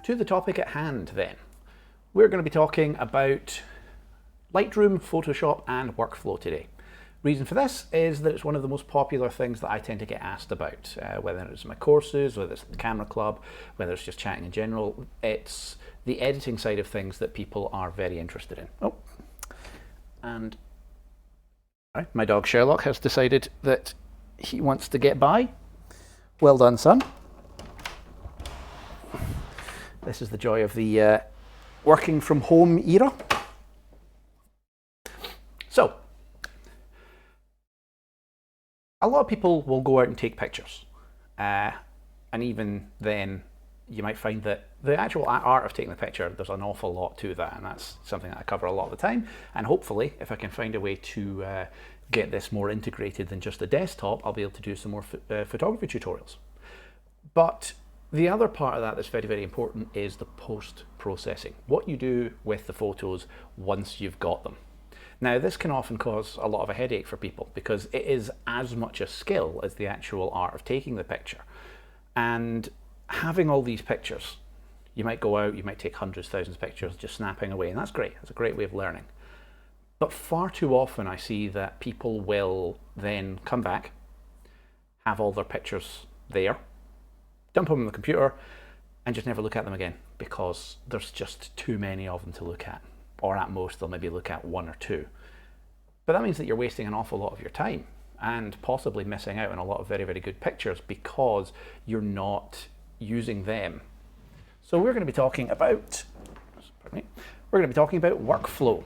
To the topic at hand then. We're going to be talking about Lightroom, Photoshop and Workflow today. Reason for this is that it's one of the most popular things that I tend to get asked about, whether it's my courses, whether it's the camera club, whether it's just chatting in general. It's the editing side of things that people are very interested in. Oh, and my dog Sherlock has decided that he wants to get by. Well done, son. This is the joy of the working from home era. So, a lot of people will go out and take pictures. And even then, you might find that the actual art of taking the picture, there's an awful lot to that, and that's something that I cover a lot of the time. And hopefully, if I can find a way to get this more integrated than just a desktop, I'll be able to do some more photography tutorials. But the other part of that that's very, very important is the post-processing. What you do with the photos once you've got them. Now, this can often cause a lot of a headache for people because it is as much a skill as the actual art of taking the picture. And having all these pictures, you might go out, you might take hundreds, thousands of pictures just snapping away, and that's great. That's a great way of learning. But far too often I see that people will then come back, have all their pictures there, dump them on the computer, and just never look at them again because there's just too many of them to look at. Or at most, they'll maybe look at one or two. But that means that you're wasting an awful lot of your time and possibly missing out on a lot of very, very good pictures because you're not using them. So we're going to be talking about, workflow.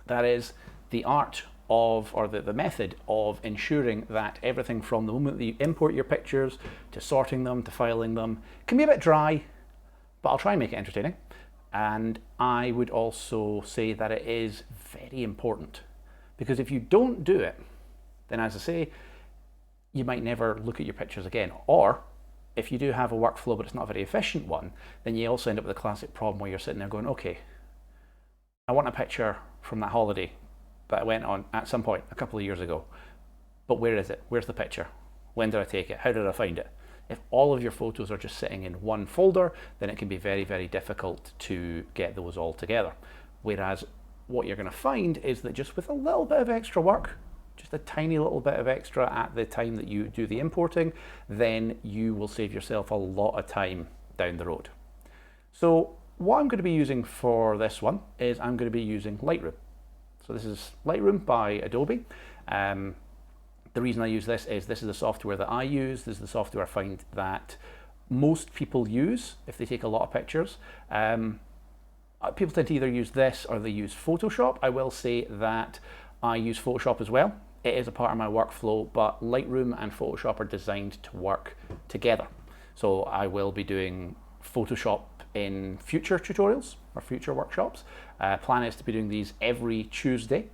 That is the art of, or the method of ensuring that everything from the moment that you import your pictures to sorting them to filing them can be a bit dry, but I'll try and make it entertaining. And I would also say that it is very important because if you don't do it, then as I say, you might never look at your pictures again. Or if you do have a workflow but it's not a very efficient one, then you also end up with a classic problem where you're sitting there going, okay, I want a picture from that holiday that I went on at some point a couple of years ago, but where is it? Where's the picture? When did I take it? How did I find it? If all of your photos are just sitting in one folder, then it can be very, very difficult to get those all together. Whereas what you're going to find is that just with a little bit of extra work, just a tiny little bit of extra at the time that you do the importing, then you will save yourself a lot of time down the road. So what I'm going to be using for this one is I'm going to be using Lightroom. So this is Lightroom by Adobe. The reason I use this is the software that I use. This is the software I find that most people use if they take a lot of pictures. People tend to either use this or they use Photoshop. I will say that I use Photoshop as well. It is a part of my workflow, but Lightroom and Photoshop are designed to work together. So I will be doing Photoshop in future tutorials or future workshops. Plan is to be doing these every Tuesday.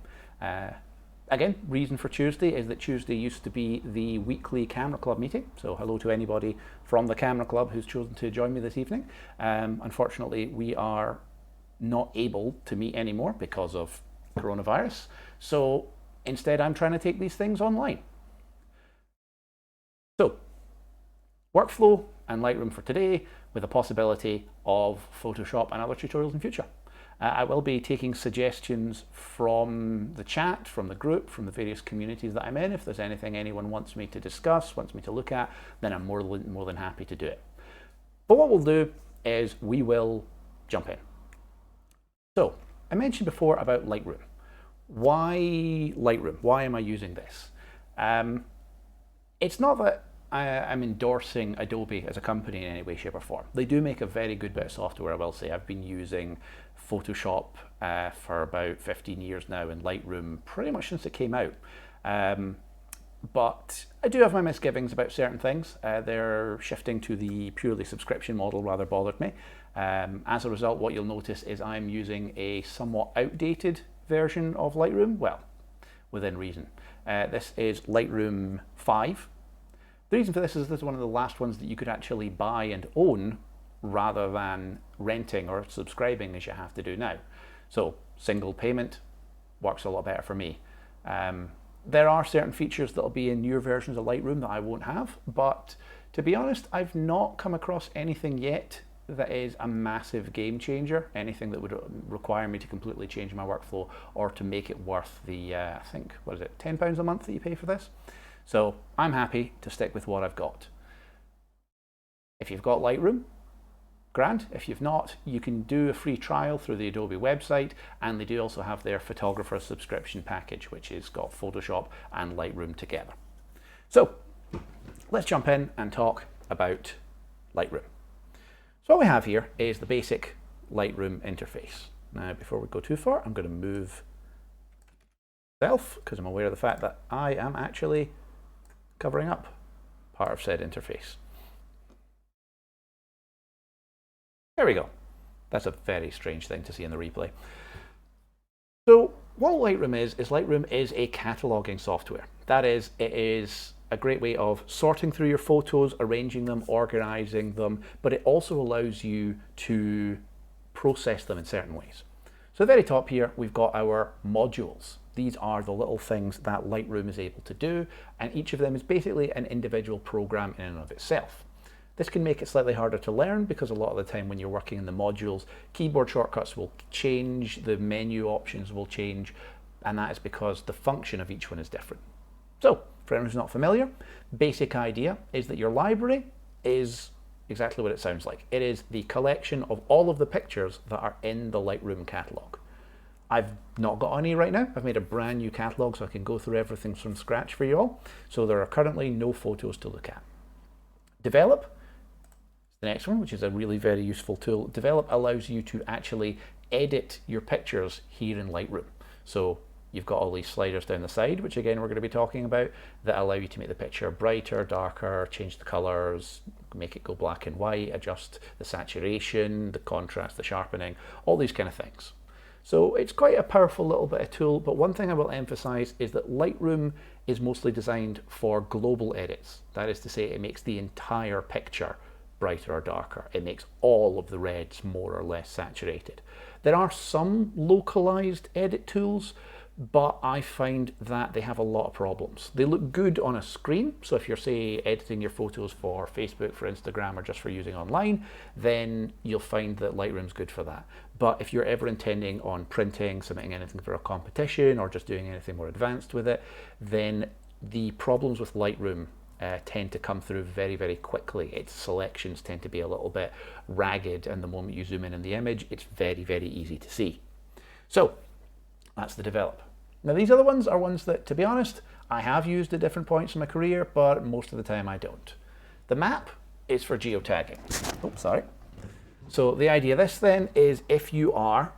Again, reason for Tuesday is that Tuesday used to be the weekly Camera Club meeting. So hello to anybody from the Camera Club who's chosen to join me this evening. Unfortunately, we are not able to meet anymore because of coronavirus. So instead, I'm trying to take these things online. So workflow and Lightroom for today with a possibility of Photoshop and other tutorials in future. I will be taking suggestions from the chat, from the group, from the various communities that I'm in. If there's anything anyone wants me to discuss, wants me to look at, then I'm more than happy to do it. But what we'll do is we will jump in. So I mentioned before about Lightroom. Why Lightroom? Why am I using this? It's not that I'm endorsing Adobe as a company in any way, shape or form. They do make a very good bit of software, I will say. I've been using Photoshop for about 15 years now and Lightroom pretty much since it came out. But I do have my misgivings about certain things. They're shifting to the purely subscription model rather bothered me. As a result, what you'll notice is I'm using a somewhat outdated version of Lightroom, well, within reason. This is Lightroom 5. The reason for this is one of the last ones that you could actually buy and own rather than renting or subscribing as you have to do now. So single payment works a lot better for me. There are certain features that will be in newer versions of Lightroom that I won't have, but to be honest, I've not come across anything yet that is a massive game changer, anything that would require me to completely change my workflow or to make it worth the, I think, what is it, £10 a month that you pay for this? So I'm happy to stick with what I've got. If you've got Lightroom, grand. If you've not, you can do a free trial through the Adobe website, and they do also have their photographer subscription package, which has got Photoshop and Lightroom together. So let's jump in and talk about Lightroom. So what we have here is the basic Lightroom interface. Now, before we go too far, I'm going to move myself because I'm aware of the fact that I am actually covering up part of said interface. There we go. That's a very strange thing to see in the replay. So what Lightroom is Lightroom is a cataloging software. That is, it is a great way of sorting through your photos, arranging them, organizing them, but it also allows you to process them in certain ways. So at the very top here, we've got our modules. These are the little things that Lightroom is able to do, and each of them is basically an individual program in and of itself. This can make it slightly harder to learn because a lot of the time when you're working in the modules, keyboard shortcuts will change, the menu options will change, and that is because the function of each one is different. So, for anyone who's not familiar, basic idea is that your library is exactly what it sounds like. It is the collection of all of the pictures that are in the Lightroom catalog. I've not got any right now. I've made a brand new catalog so I can go through everything from scratch for you all. So there are currently no photos to look at. Develop, the next one, which is a really very useful tool. Develop allows you to actually edit your pictures here in Lightroom. So you've got all these sliders down the side, which again we're going to be talking about, that allow you to make the picture brighter, darker, change the colors, make it go black and white, adjust the saturation, the contrast, the sharpening, all these kind of things. So it's quite a powerful little bit of tool, but one thing I will emphasize is that Lightroom is mostly designed for global edits. That is to say, it makes the entire picture brighter or darker. It makes all of the reds more or less saturated. There are some localized edit tools, but I find that they have a lot of problems. They look good on a screen, so if you're, say, editing your photos for Facebook, for Instagram, or just for using online, then you'll find that Lightroom's good for that. But if you're ever intending on printing, submitting anything for a competition, or just doing anything more advanced with it, then the problems with Lightroom tend to come through very, very quickly. Its selections tend to be a little bit ragged, and the moment you zoom in the image, it's very, very easy to see. So that's the develop. Now these other ones are ones that, to be honest, I have used at different points in my career, but most of the time I don't. The map is for geotagging. Oh, sorry. So the idea of this then is if you are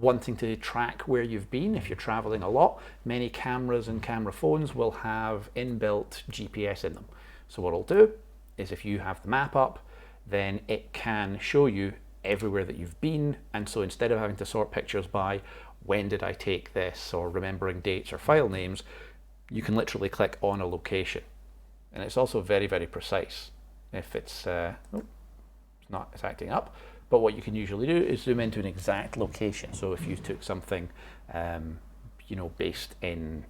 wanting to track where you've been, if you're traveling a lot, many cameras and camera phones will have inbuilt GPS in them. So what it'll do is if you have the map up, then it can show you everywhere that you've been, and so instead of having to sort pictures by when did I take this, or remembering dates or file names, you can literally click on a location. And it's also very, very precise. If it's, it's acting up, but what you can usually do is zoom into an exact location. So if you took something, based in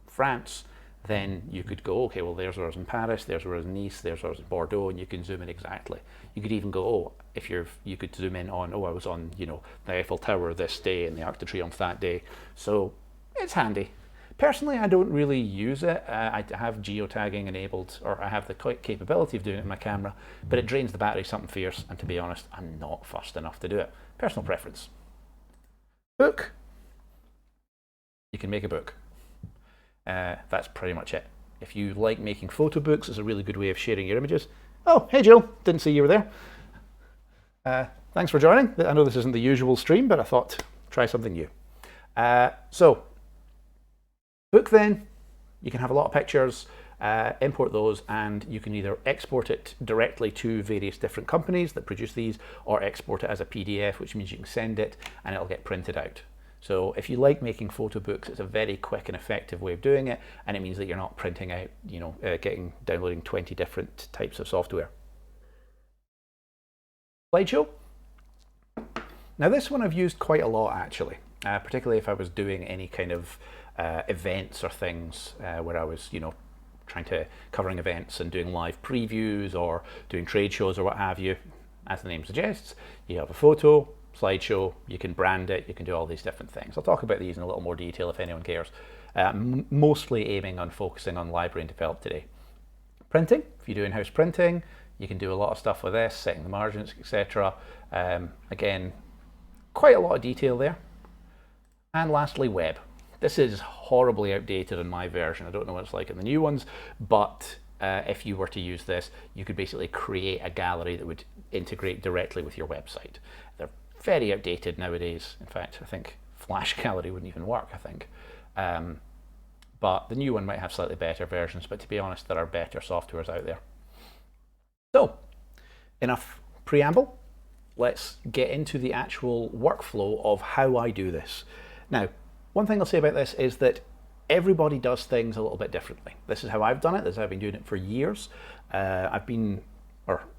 France, then you could go, okay, well, there's where I was in Paris, there's where I was in Nice, there's where I was in Bordeaux, and you can zoom in exactly. You could even go, you could zoom in on, I was on, the Eiffel Tower this day and the Arc de Triomphe that day. So it's handy. Personally, I don't really use it. I have geotagging enabled, or I have the capability of doing it in my camera, but it drains the battery something fierce, and to be honest, I'm not fussed enough to do it. Personal preference. Book. You can make a book. That's pretty much it. If you like making photo books, it's a really good way of sharing your images. Oh, hey Jill, didn't see you were there. Thanks for joining. I know this isn't the usual stream, but I thought try something new. So, book then, you can have a lot of pictures, import those, and you can either export it directly to various different companies that produce these, or export it as a PDF, which means you can send it and it'll get printed out. So if you like making photo books, it's a very quick and effective way of doing it, and it means that you're not printing out, downloading 20 different types of software. Slideshow. Now this one I've used quite a lot actually, particularly if I was doing any kind of events or things where I was, covering events and doing live previews or doing trade shows or what have you. as the name suggests, you have a photo, slideshow, you can brand it, you can do all these different things. I'll talk about these in a little more detail if anyone cares. Mostly aiming on focusing on library and develop today. Printing, if you do in-house printing, you can do a lot of stuff with this, setting the margins, etc. Again, quite a lot of detail there. And lastly, web. This is horribly outdated in my version. I don't know what it's like in the new ones, but if you were to use this, you could basically create a gallery that would integrate directly with your website. They're very outdated nowadays. In fact, I think Flash Gallery wouldn't even work, I think. But the new one might have slightly better versions, but to be honest, there are better softwares out there. So, enough preamble. Let's get into the actual workflow of how I do this. Now, one thing I'll say about this is that everybody does things a little bit differently. This is how I've done it. This is how I've been doing it for years. I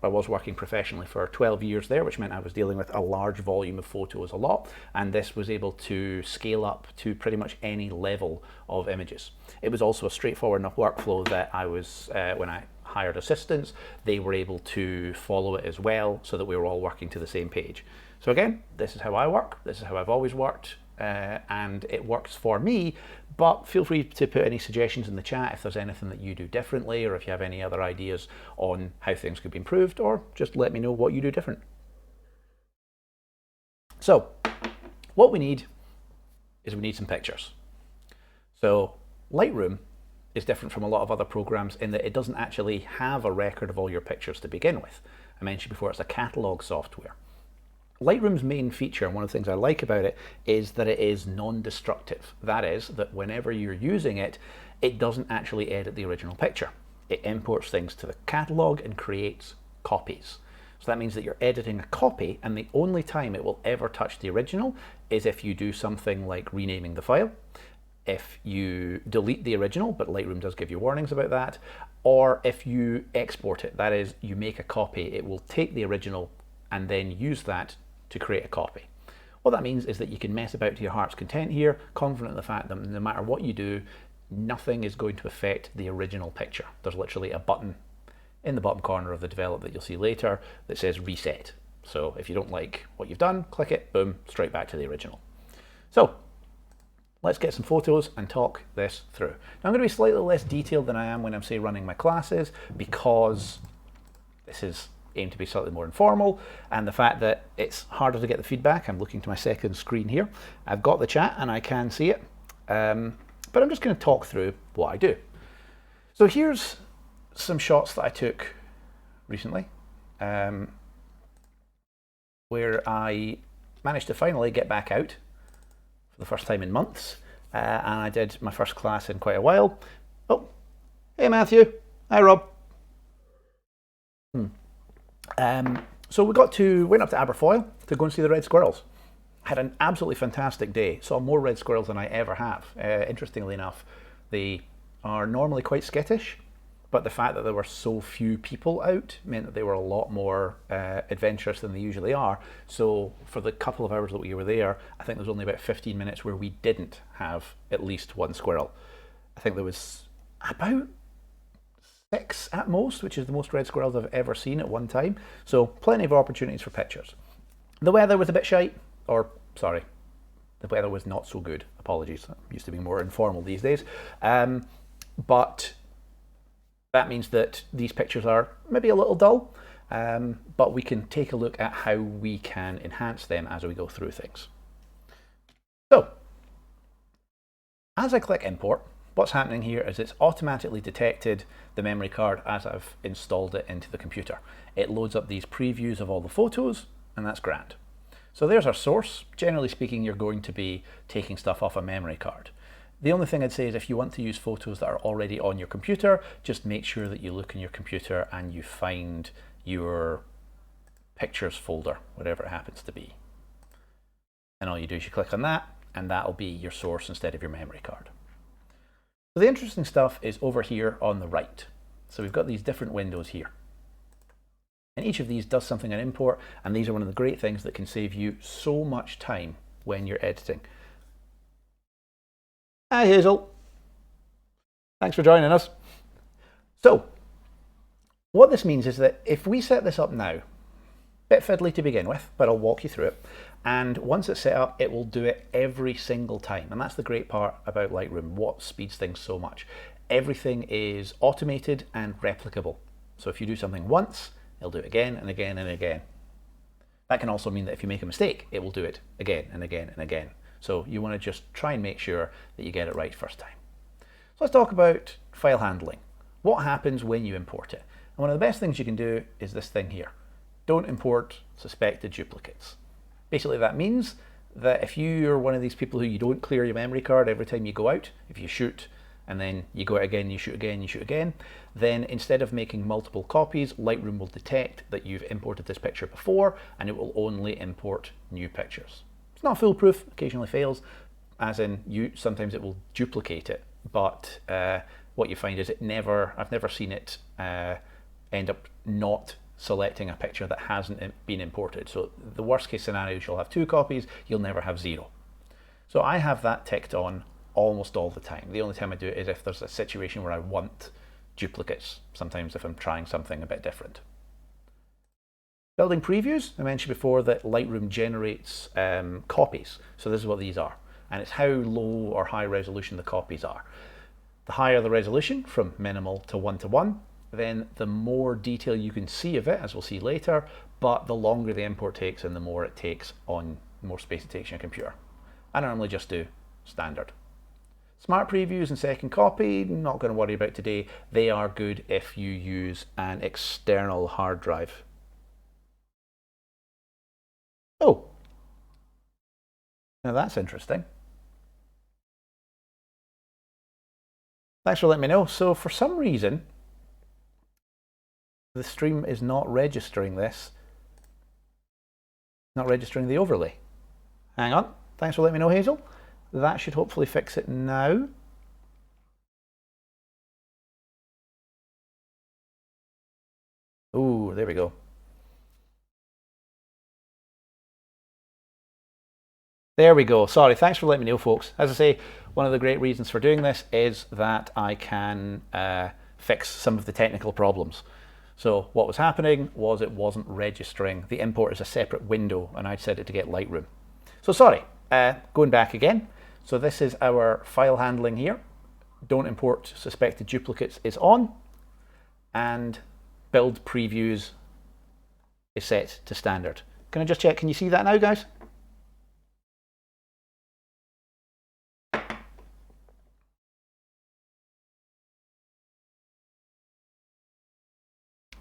was working professionally for 12 years there, which meant I was dealing with a large volume of photos a lot, and this was able to scale up to pretty much any level of images. It was also a straightforward enough workflow that I was, when I hired assistants, they were able to follow it as well, so that we were all working to the same page. So again, this is how I work, this is how I've always worked, and it works for me, but feel free to put any suggestions in the chat if there's anything that you do differently, or if you have any other ideas on how things could be improved, or just let me know what you do different. So what we need is we need some pictures. So Lightroom is different from a lot of other programs in that it doesn't actually have a record of all your pictures to begin with. I mentioned before, it's a catalog software. Lightroom's main feature, and one of the things I like about it, is that it is non-destructive. That is, that whenever you're using it, it doesn't actually edit the original picture. It imports things to the catalog and creates copies. So that means that you're editing a copy, and the only time it will ever touch the original is if you do something like renaming the file, if you delete the original, but Lightroom does give you warnings about that, or if you export it. That is, you make a copy, it will take the original and then use that to create a copy. What that means is that you can mess about to your heart's content here, confident in the fact that no matter what you do, nothing is going to affect the original picture. There's literally a button in the bottom corner of the develop that you'll see later that says reset. So if you don't like what you've done, click it, boom, straight back to the original. So let's get some photos and talk this through. Now I'm going to be slightly less detailed than I am when I'm, say, running my classes, because this is aimed to be slightly more informal, and the fact that it's harder to get the feedback. I'm looking to my second screen here. I've got the chat and I can see it, but I'm just going to talk through what I do. So here's some shots that I took recently, where I managed to finally get back out for the first time in months, and I did my first class in quite a while. Oh, hey Matthew, hi Rob. So we went up to Aberfoyle to go and see the red squirrels. Had an absolutely fantastic day. Saw more red squirrels than I ever have. Interestingly enough, they are normally quite skittish, but the fact that there were so few people out meant that they were a lot more adventurous than they usually are. So for the couple of hours that we were there, I think there was only about 15 minutes where we didn't have at least one squirrel. I think there was about 6 at most, which is the most red squirrels I've ever seen at one time. So plenty of opportunities for pictures. The weather was a bit shite, or sorry, the weather was not so good. Apologies, I'm used to being more informal these days. But that means that these pictures are maybe a little dull, but we can take a look at how we can enhance them as we go through things. So, as I click import, what's happening here is it's automatically detected the memory card as I've installed it into the computer. It loads up these previews of all the photos, and that's grand. So there's our source. Generally speaking, you're going to be taking stuff off a memory card. The only thing I'd say is if you want to use photos that are already on your computer, just make sure that you look in your computer and you find your pictures folder, whatever it happens to be. And all you do is you click on that, and that'll be your source instead of your memory card. So the interesting stuff is over here on the right. So we've got these different windows here. And each of these does something on import, and these are one of the great things that can save you so much time when you're editing. Hi Hazel, thanks for joining us. So what this means is that if we set this up now, Bit fiddly to begin with, but I'll walk you through it. And once it's set up, it will do it every single time. And that's the great part about Lightroom, what speeds things so much. Everything is automated and replicable. So if you do something once, it'll do it again and again and again. That can also mean that if you make a mistake, it will do it again and again and again. So you want to just try and make sure that you get it right first time. So let's talk about file handling. What happens when you import it? And one of the best things you can do is this thing here. Don't import suspected duplicates. Basically that means that if you're one of these people who you don't clear your memory card every time you go out, if you shoot and then you go out again, you shoot again, you shoot again, then instead of making multiple copies, Lightroom will detect that you've imported this picture before and it will only import new pictures. It's not foolproof, occasionally fails, as in sometimes it will duplicate it, but what you find is I've never seen it end up not selecting a picture that hasn't been imported. So the worst case scenario is you'll have 2 copies, you'll never have 0. So I have that ticked on almost all the time. The only time I do it is if there's a situation where I want duplicates, sometimes if I'm trying something a bit different. Building previews, I mentioned before that Lightroom generates copies. So this is what these are. And it's how low or high resolution the copies are. The higher the resolution, from minimal to 1:1, then the more detail you can see of it, as we'll see later, but the longer the import takes and the more it takes on, more space it takes on your computer. I normally just do standard. Smart previews and second copy, not going to worry about today. They are good if you use an external hard drive. Oh, now that's interesting. Thanks for letting me know. So for some reason, the stream is not registering this, not registering the overlay. Hang on, thanks for letting me know, Hazel. That should hopefully fix it now. Ooh, there we go. There we go. Sorry, thanks for letting me know, folks. As I say, one of the great reasons for doing this is that I can fix some of the technical problems. So what was happening was it wasn't registering. The import is a separate window and I'd set it to get Lightroom. So sorry, going back again. So this is our file handling here. Don't import suspected duplicates is on, and build previews is set to standard. Can I just check, can you see that now, guys?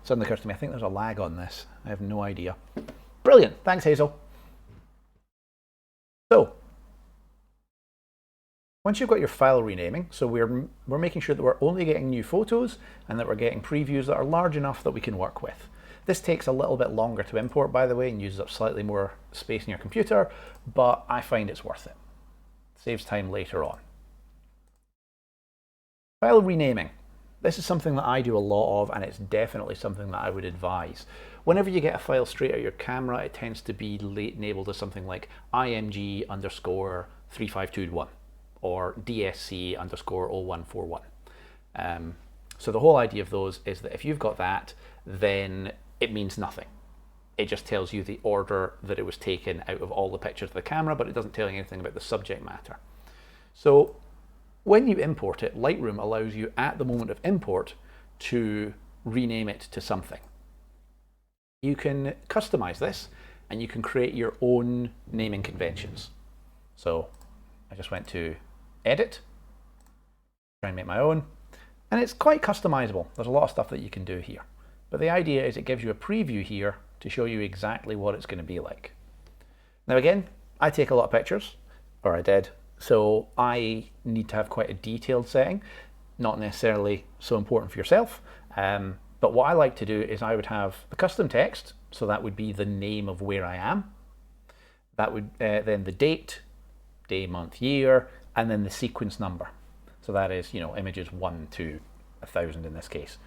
Suddenly occurs to me, I think there's a lag on this. I have no idea. Brilliant, thanks Hazel. So, once you've got your file renaming, so we're making sure that we're only getting new photos and that we're getting previews that are large enough that we can work with. This takes a little bit longer to import, by the way, and uses up slightly more space in your computer, but I find it's worth it. Saves time later on. File renaming. This is something that I do a lot of, and it's definitely something that I would advise. Whenever you get a file straight out of your camera, it tends to be labeled as something like img_3521 or dsc_0141. So the whole idea of those is that if you've got that, then it means nothing. It just tells you the order that it was taken out of all the pictures of the camera, but it doesn't tell you anything about the subject matter. So when you import it, Lightroom allows you at the moment of import to rename it to something. You can customize this and you can create your own naming conventions. So I just went to edit, try and make my own, and it's quite customizable. There's a lot of stuff that you can do here. But the idea is it gives you a preview here to show you exactly what it's going to be like. Now again, I take a lot of pictures, or I did, so I need to have quite a detailed setting, not necessarily so important for yourself. But what I like to do is I would have the custom text, so that would be the name of where I am. That would then the date, day, month, year, and then the sequence number. So that is, images 1 to 1,000 in this case.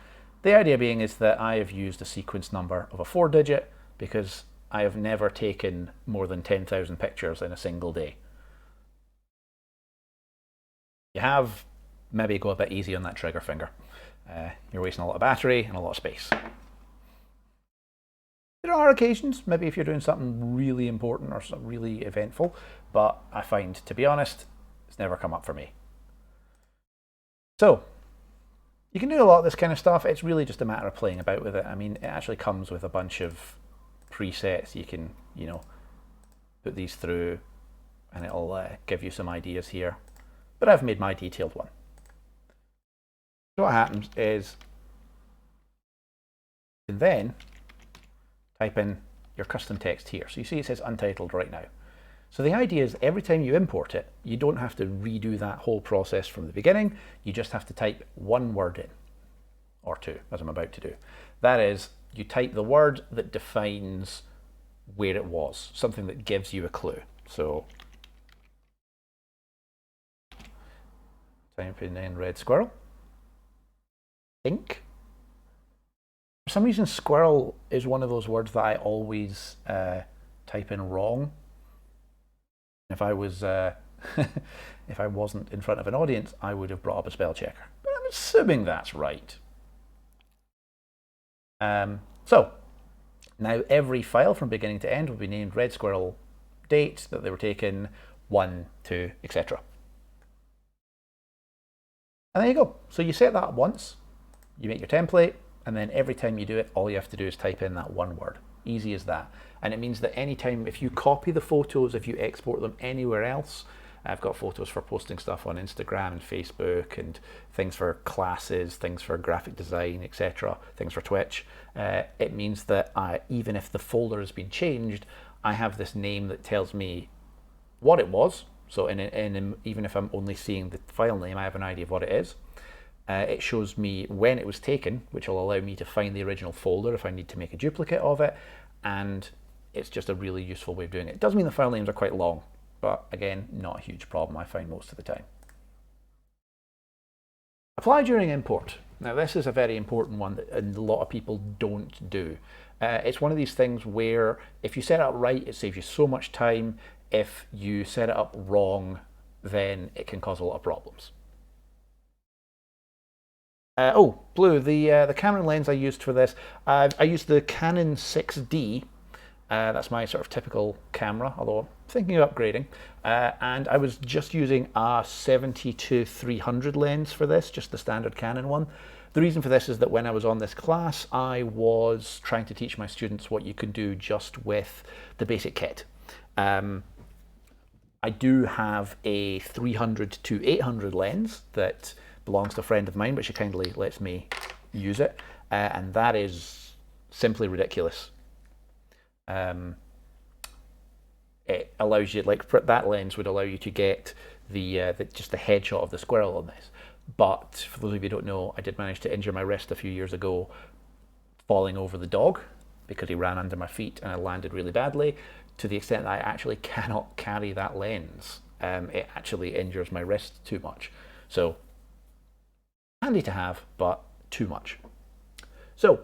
The idea being is that I have used a sequence number of a 4-digit because I have never taken more than 10,000 pictures in a single day. You have, maybe go a bit easy on that trigger finger. You're wasting a lot of battery and a lot of space. There are occasions, maybe if you're doing something really important or something really eventful, but I find, to be honest, it's never come up for me. So you can do a lot of this kind of stuff. It's really just a matter of playing about with it. I mean, it actually comes with a bunch of presets. You can, put these through and it'll give you some ideas here. But I've made my detailed one. So what happens is you can then type in your custom text here. So you see it says untitled right now. So the idea is every time you import it, you don't have to redo that whole process from the beginning. You just have to type one word in, or two, as I'm about to do. That is, you type the word that defines where it was, something that gives you a clue. So type in red squirrel, ink. For some reason, squirrel is one of those words that I always type in wrong. If I was, if I wasn't in front of an audience, I would have brought up a spell checker. But I'm assuming that's right. So now every file from beginning to end will be named red squirrel, date that they were taken, 1, 2, etc. And there you go. So you set that up once, you make your template, and then every time you do it, all you have to do is type in that one word. Easy as that. And it means that anytime, if you copy the photos, if you export them anywhere else, I've got photos for posting stuff on Instagram and Facebook and things for classes, things for graphic design, etc., things for Twitch. It means that even if the folder has been changed, I have this name that tells me what it was. So even if I'm only seeing the file name, I have an idea of what it is. It shows me when it was taken, which will allow me to find the original folder if I need to make a duplicate of it. And it's just a really useful way of doing it. It does mean the file names are quite long, but again, not a huge problem I find most of the time. Apply during import. Now this is a very important one that a lot of people don't do. It's one of these things where if you set it up right, it saves you so much time. If you set it up wrong, then it can cause a lot of problems. Blue, the camera lens I used for this, I used the Canon 6D. That's my sort of typical camera, although I'm thinking of upgrading. And I was just using a 70-300 lens for this, just the standard Canon one. The reason for this is that when I was on this class, I was trying to teach my students what you can do just with the basic kit. I do have a 300-800 lens that belongs to a friend of mine, but she kindly lets me use it, and that is simply ridiculous. It allows you, like that lens would allow you to get just the headshot of the squirrel on this. But for those of you who don't know, I did manage to injure my wrist a few years ago falling over the dog because he ran under my feet and I landed really badly, to the extent that I actually cannot carry that lens. It actually injures my wrist too much. So handy to have, but too much. So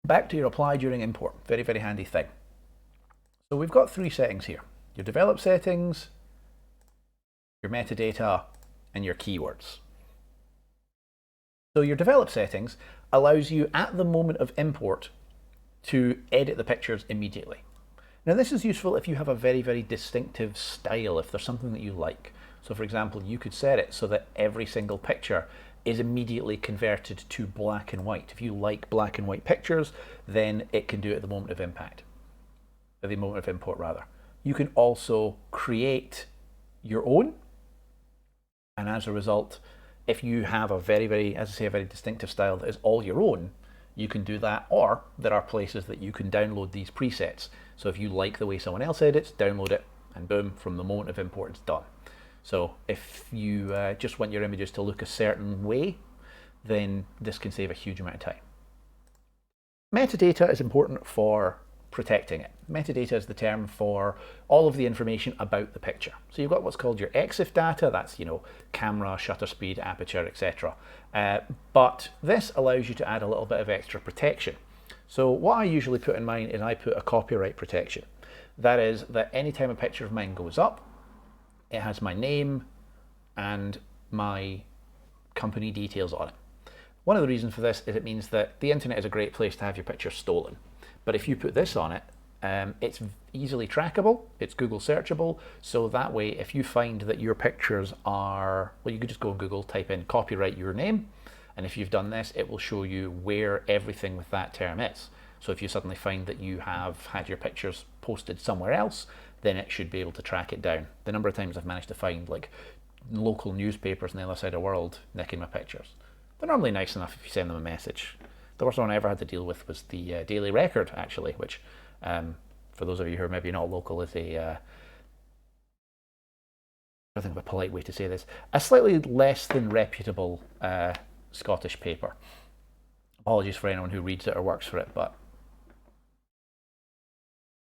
back to your apply during import. Very, very handy thing. So we've got three settings here. Your develop settings, your metadata, and your keywords. So your develop settings allows you at the moment of import to edit the pictures immediately. Now this is useful if you have a very, very distinctive style, if there's something that you like. So for example, you could set it so that every single picture is immediately converted to black and white. If you like black and white pictures, then it can do it at the moment of impact, at the moment of import rather. You can also create your own, and as a result, if you have a very, very, as I say, a very distinctive style that is all your own, you can do that, or there are places that you can download these presets. So if you like the way someone else edits, download it, and boom, from the moment of import, it's done. So if you just want your images to look a certain way, then this can save a huge amount of time. Metadata is important for protecting it. Metadata is the term for all of the information about the picture. So you've got what's called your EXIF data, that's, camera, shutter speed, aperture, etc. But this allows you to add a little bit of extra protection. So what I usually put in mine is I put a copyright protection. That is that anytime a picture of mine goes up, it has my name and my company details on it. One of the reasons for this is it means that the internet is a great place to have your pictures stolen. But if you put this on it, it's easily trackable, it's Google searchable, so that way if you find that your pictures are, well, you could just go on Google, type in copyright your name, and if you've done this, it will show you where everything with that term is. So if you suddenly find that you have had your pictures posted somewhere else, then it should be able to track it down. The number of times I've managed to find like local newspapers on the other side of the world nicking my pictures. They're normally nice enough if you send them a message. The worst one I ever had to deal with was the Daily Record, actually, which, for those of you who are maybe not local, is I think of a polite way to say this, a slightly less than reputable Scottish paper. Apologies for anyone who reads it or works for it, but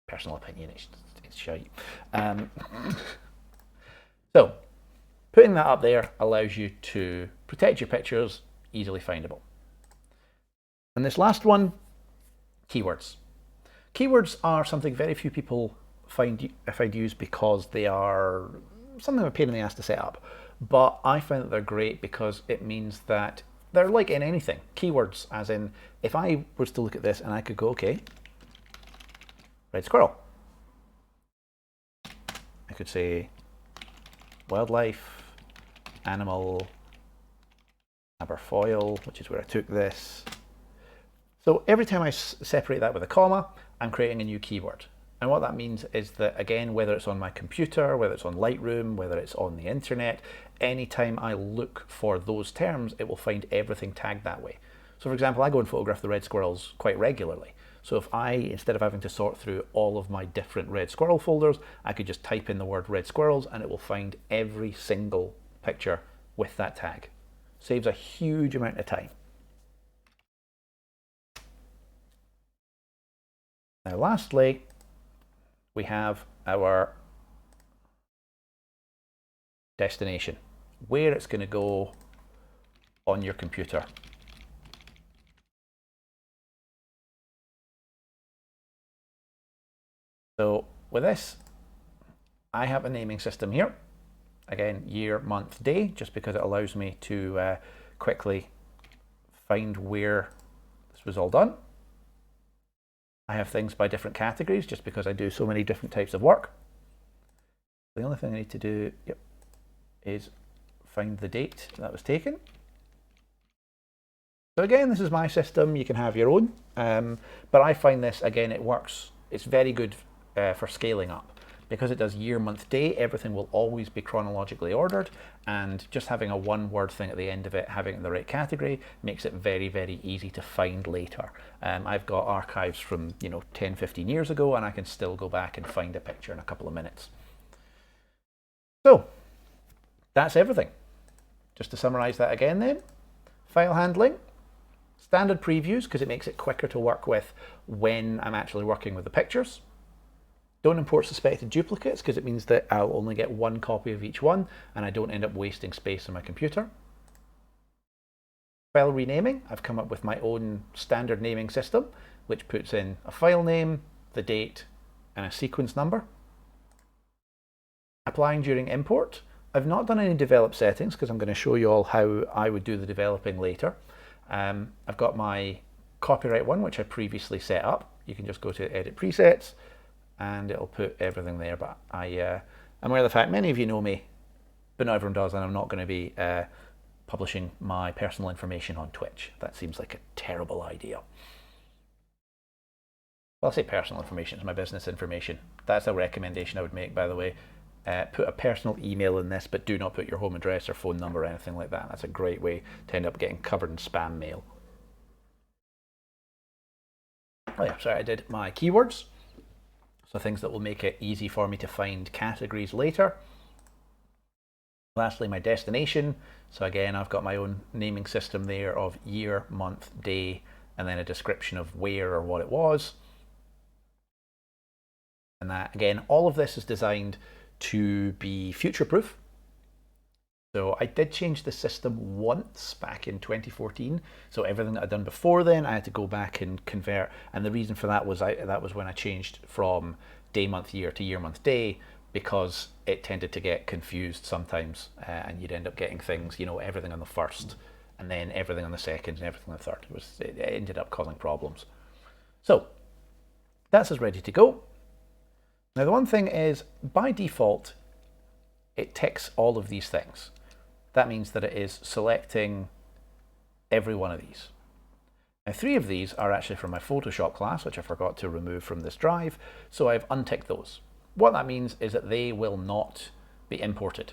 personal opinion, it's shite. So, putting that up there allows you to protect your pictures, easily findable. And this last one, keywords. Keywords are something very few people find use because they are something of a pain in the ass to set up. But I find that they're great because it means that they're like in anything. Keywords, as in, if I was to look at this and I could go, okay, red squirrel. I could say wildlife, animal, aberfoil, which is where I took this. So every time I separate that with a comma, I'm creating a new keyword. And what that means is that, again, whether it's on my computer, whether it's on Lightroom, whether it's on the internet, anytime I look for those terms, it will find everything tagged that way. So for example, I go and photograph the red squirrels quite regularly. So if I, instead of having to sort through all of my different red squirrel folders, I could just type in the word red squirrels and it will find every single picture with that tag. Saves a huge amount of time. Now lastly, we have our destination, where it's going to go on your computer. So with this, I have a naming system here. Again, year, month, day, just because it allows me to quickly find where this was all done. I have things by different categories just because I do so many different types of work. The only thing I need to do is find the date that was taken. So again, this is my system. You can have your own, but I find this, again, it works. It's very good for scaling up. Because it does year, month, day, everything will always be chronologically ordered, and just having a one-word thing at the end of it, having it in the right category, makes it very, very easy to find later. I've got archives from 10, 15 years ago, and I can still go back and find a picture in a couple of minutes. So that's everything. Just to summarize that again then, file handling, standard previews, because it makes it quicker to work with when I'm actually working with the pictures. Don't import suspected duplicates because it means that I'll only get one copy of each one and I don't end up wasting space on my computer. File renaming, I've come up with my own standard naming system which puts in a file name, the date and a sequence number. Applying during import, I've not done any develop settings because I'm going to show you all how I would do the developing later. I've got my copyright one which I previously set up. You can just go to edit presets and it'll put everything there, but I'm aware of the fact many of you know me, but not everyone does, and I'm not going to be publishing my personal information on Twitch. That seems like a terrible idea. Well, I say personal information, it's my business information. That's a recommendation I would make, by the way. Put a personal email in this, but do not put your home address or phone number or anything like that. That's a great way to end up getting covered in spam mail. Oh yeah, sorry, I did my keywords. So things that will make it easy for me to find categories later. Lastly, my destination. So again, I've got my own naming system there of year, month, day, and then a description of where or what it was. And that, again, all of this is designed to be future-proof. So I did change the system once back in 2014. So everything that I'd done before then, I had to go back and convert. And the reason for that was that was when I changed from day, month, year to year, month, day, because it tended to get confused sometimes, and you'd end up getting things, everything on the 1st and then everything on the second and everything on the third. It ended up causing problems. So that's us ready to go. Now the one thing is, by default, it ticks all of these things. That means that it is selecting every one of these. Now 3 of these are actually from my Photoshop class, which I forgot to remove from this drive, so I've unticked those. What that means is that they will not be imported.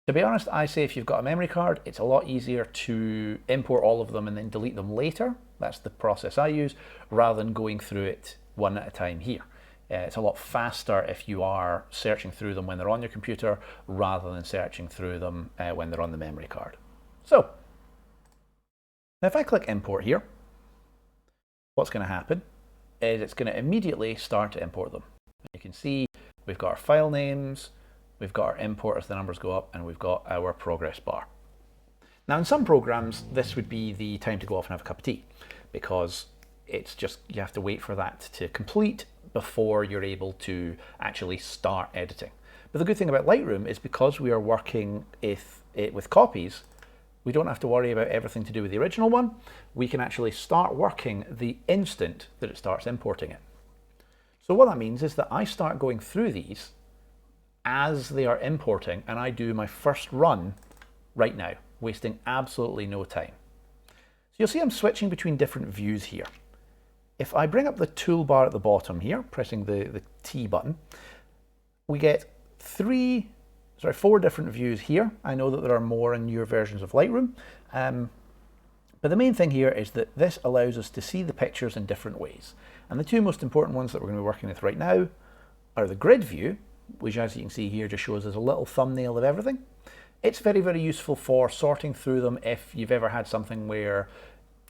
To be honest, I say if you've got a memory card, it's a lot easier to import all of them and then delete them later. That's the process I use, rather than going through it one at a time here. It's a lot faster if you are searching through them when they're on your computer, rather than searching through them when they're on the memory card. So, now if I click import here, what's going to happen is it's going to immediately start to import them. You can see we've got our file names, we've got our import as the numbers go up, and we've got our progress bar. Now in some programs, this would be the time to go off and have a cup of tea, because it's just, you have to wait for that to complete before you're able to actually start editing. But the good thing about Lightroom is, because we are working with copies, we don't have to worry about everything to do with the original one. We can actually start working the instant that it starts importing it. So what that means is that I start going through these as they are importing, and I do my first run right now, wasting absolutely no time. So you'll see I'm switching between different views here. If I bring up the toolbar at the bottom here, pressing the T button, we get 4 different views here. I know that there are more in newer versions of Lightroom, but the main thing here is that this allows us to see the pictures in different ways. And the 2 most important ones that we're going to be working with right now are the grid view, which, as you can see here, just shows us a little thumbnail of everything. It's very, very useful for sorting through them if you've ever had something where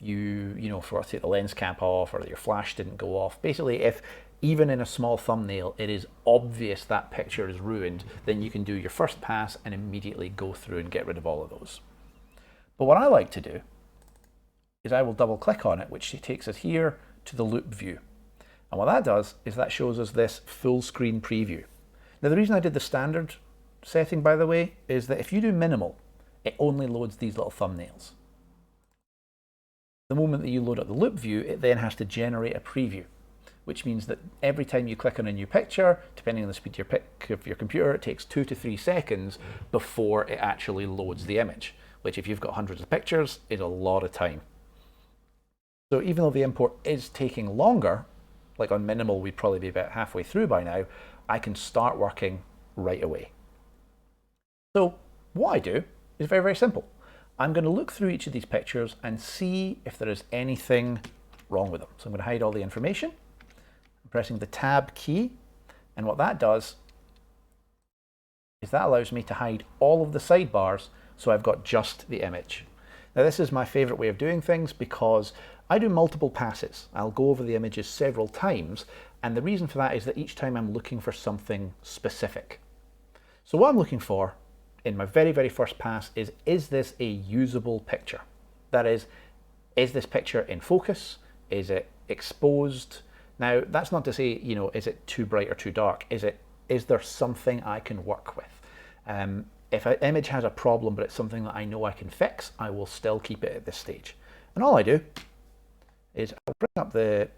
you forgot to take the lens cap off, or your flash didn't go off. Basically, if even in a small thumbnail it is obvious that picture is ruined, then you can do your first pass and immediately go through and get rid of all of those. But what I like to do is I will double click on it, which takes us here to the loop view. And what that does is that shows us this full screen preview. Now the reason I did the standard setting, by the way, is that if you do minimal, it only loads these little thumbnails. The moment that you load up the loop view, it then has to generate a preview, which means that every time you click on a new picture, depending on the speed of your computer, it takes 2 to 3 seconds before it actually loads the image, which, if you've got hundreds of pictures, is a lot of time. So even though the import is taking longer, like on minimal we'd probably be about halfway through by now, I can start working right away. So what I do is very, very simple. I'm going to look through each of these pictures and see if there is anything wrong with them. So I'm going to hide all the information. I'm pressing the Tab key, and what that does is that allows me to hide all of the sidebars, so I've got just the image. Now this is my favorite way of doing things, because I do multiple passes. I'll go over the images several times, and the reason for that is that each time I'm looking for something specific. So what I'm looking for in my very, very first pass is this a usable picture? That is this picture in focus? Is it exposed? Now, that's not to say, is it too bright or too dark? Is there something I can work with? If an image has a problem, but it's something that I know I can fix, I will still keep it at this stage. And all I do is I'll bring up the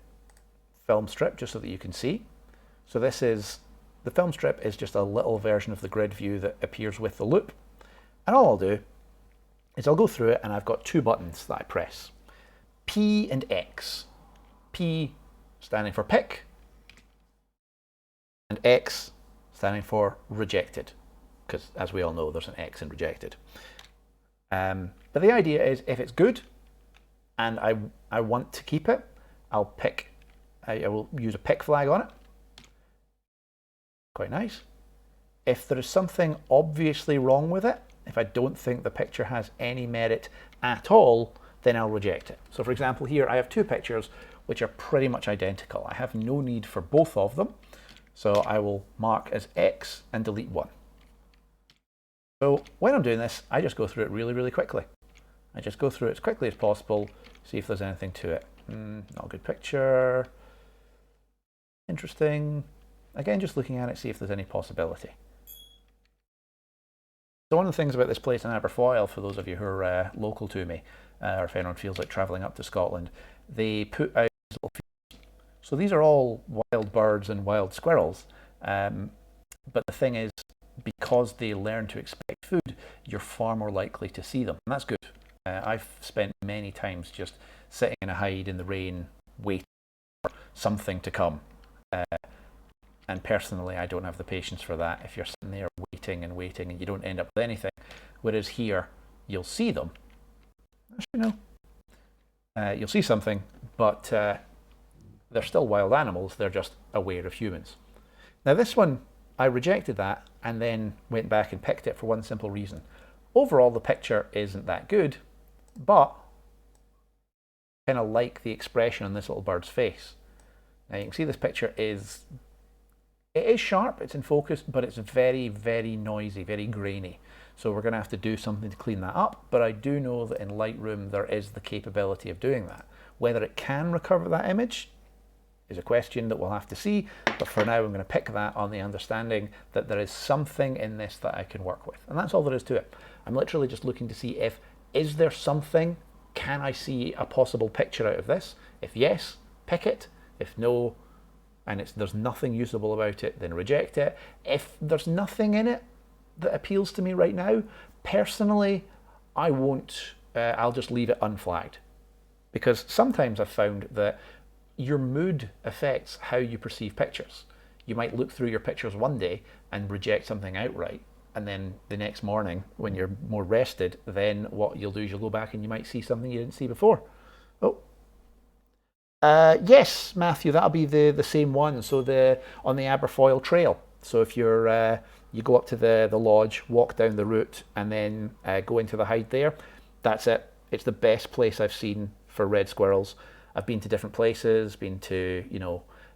film strip just so that you can see. So the film strip is just a little version of the grid view that appears with the loop. And all I'll do is I'll go through it, and I've got 2 buttons that I press. P and X. P standing for pick, and X standing for rejected, because as we all know, there's an X in rejected. But the idea is, if it's good and I want to keep it, I will use a pick flag on it. Quite nice. If there is something obviously wrong with it, if I don't think the picture has any merit at all, then I'll reject it. So for example, here I have 2 pictures which are pretty much identical. I have no need for both of them, so I will mark as X and delete one. So when I'm doing this, I just go through it really, really quickly. I just go through it as quickly as possible, see if there's anything to it. Not a good picture. Interesting. Again, just looking at it, see if there's any possibility. So one of the things about this place in Aberfoyle, for those of you who are local to me, or if anyone feels like travelling up to Scotland, they put out little feeders. So these are all wild birds and wild squirrels, but the thing is, because they learn to expect food, you're far more likely to see them, and that's good. I've spent many times just sitting in a hide in the rain, waiting for something to come. And personally, I don't have the patience for that. If you're sitting there waiting and waiting and you don't end up with anything, whereas here, you'll see them. Actually, no. You'll see something, but they're still wild animals. They're just aware of humans. Now this one, I rejected that and then went back and picked it for one simple reason. Overall, the picture isn't that good, but I kind of like the expression on this little bird's face. Now you can see this picture is sharp, it's in focus, but it's very, very noisy, very grainy. So we're going to have to do something to clean that up, but I do know that in Lightroom there is the capability of doing that. Whether it can recover that image is a question that we'll have to see, but for now I'm going to pick that on the understanding that there is something in this that I can work with, and that's all there is to it. I'm literally just looking to see is there something, can I see a possible picture out of this? If yes, pick it. If no, and there's nothing usable about it, then reject it. If there's nothing in it that appeals to me right now, personally, I won't, I'll just leave it unflagged. Because sometimes I've found that your mood affects how you perceive pictures. You might look through your pictures one day and reject something outright, and then the next morning, when you're more rested, then what you'll do is you'll go back and you might see something you didn't see before. Oh. Yes, Matthew, that'll be the same one. So on the Aberfoyle Trail. So if you're you go up to the lodge, walk down the route, and then go into the hide there, that's it. It's the best place I've seen for red squirrels. I've been to different places, been to,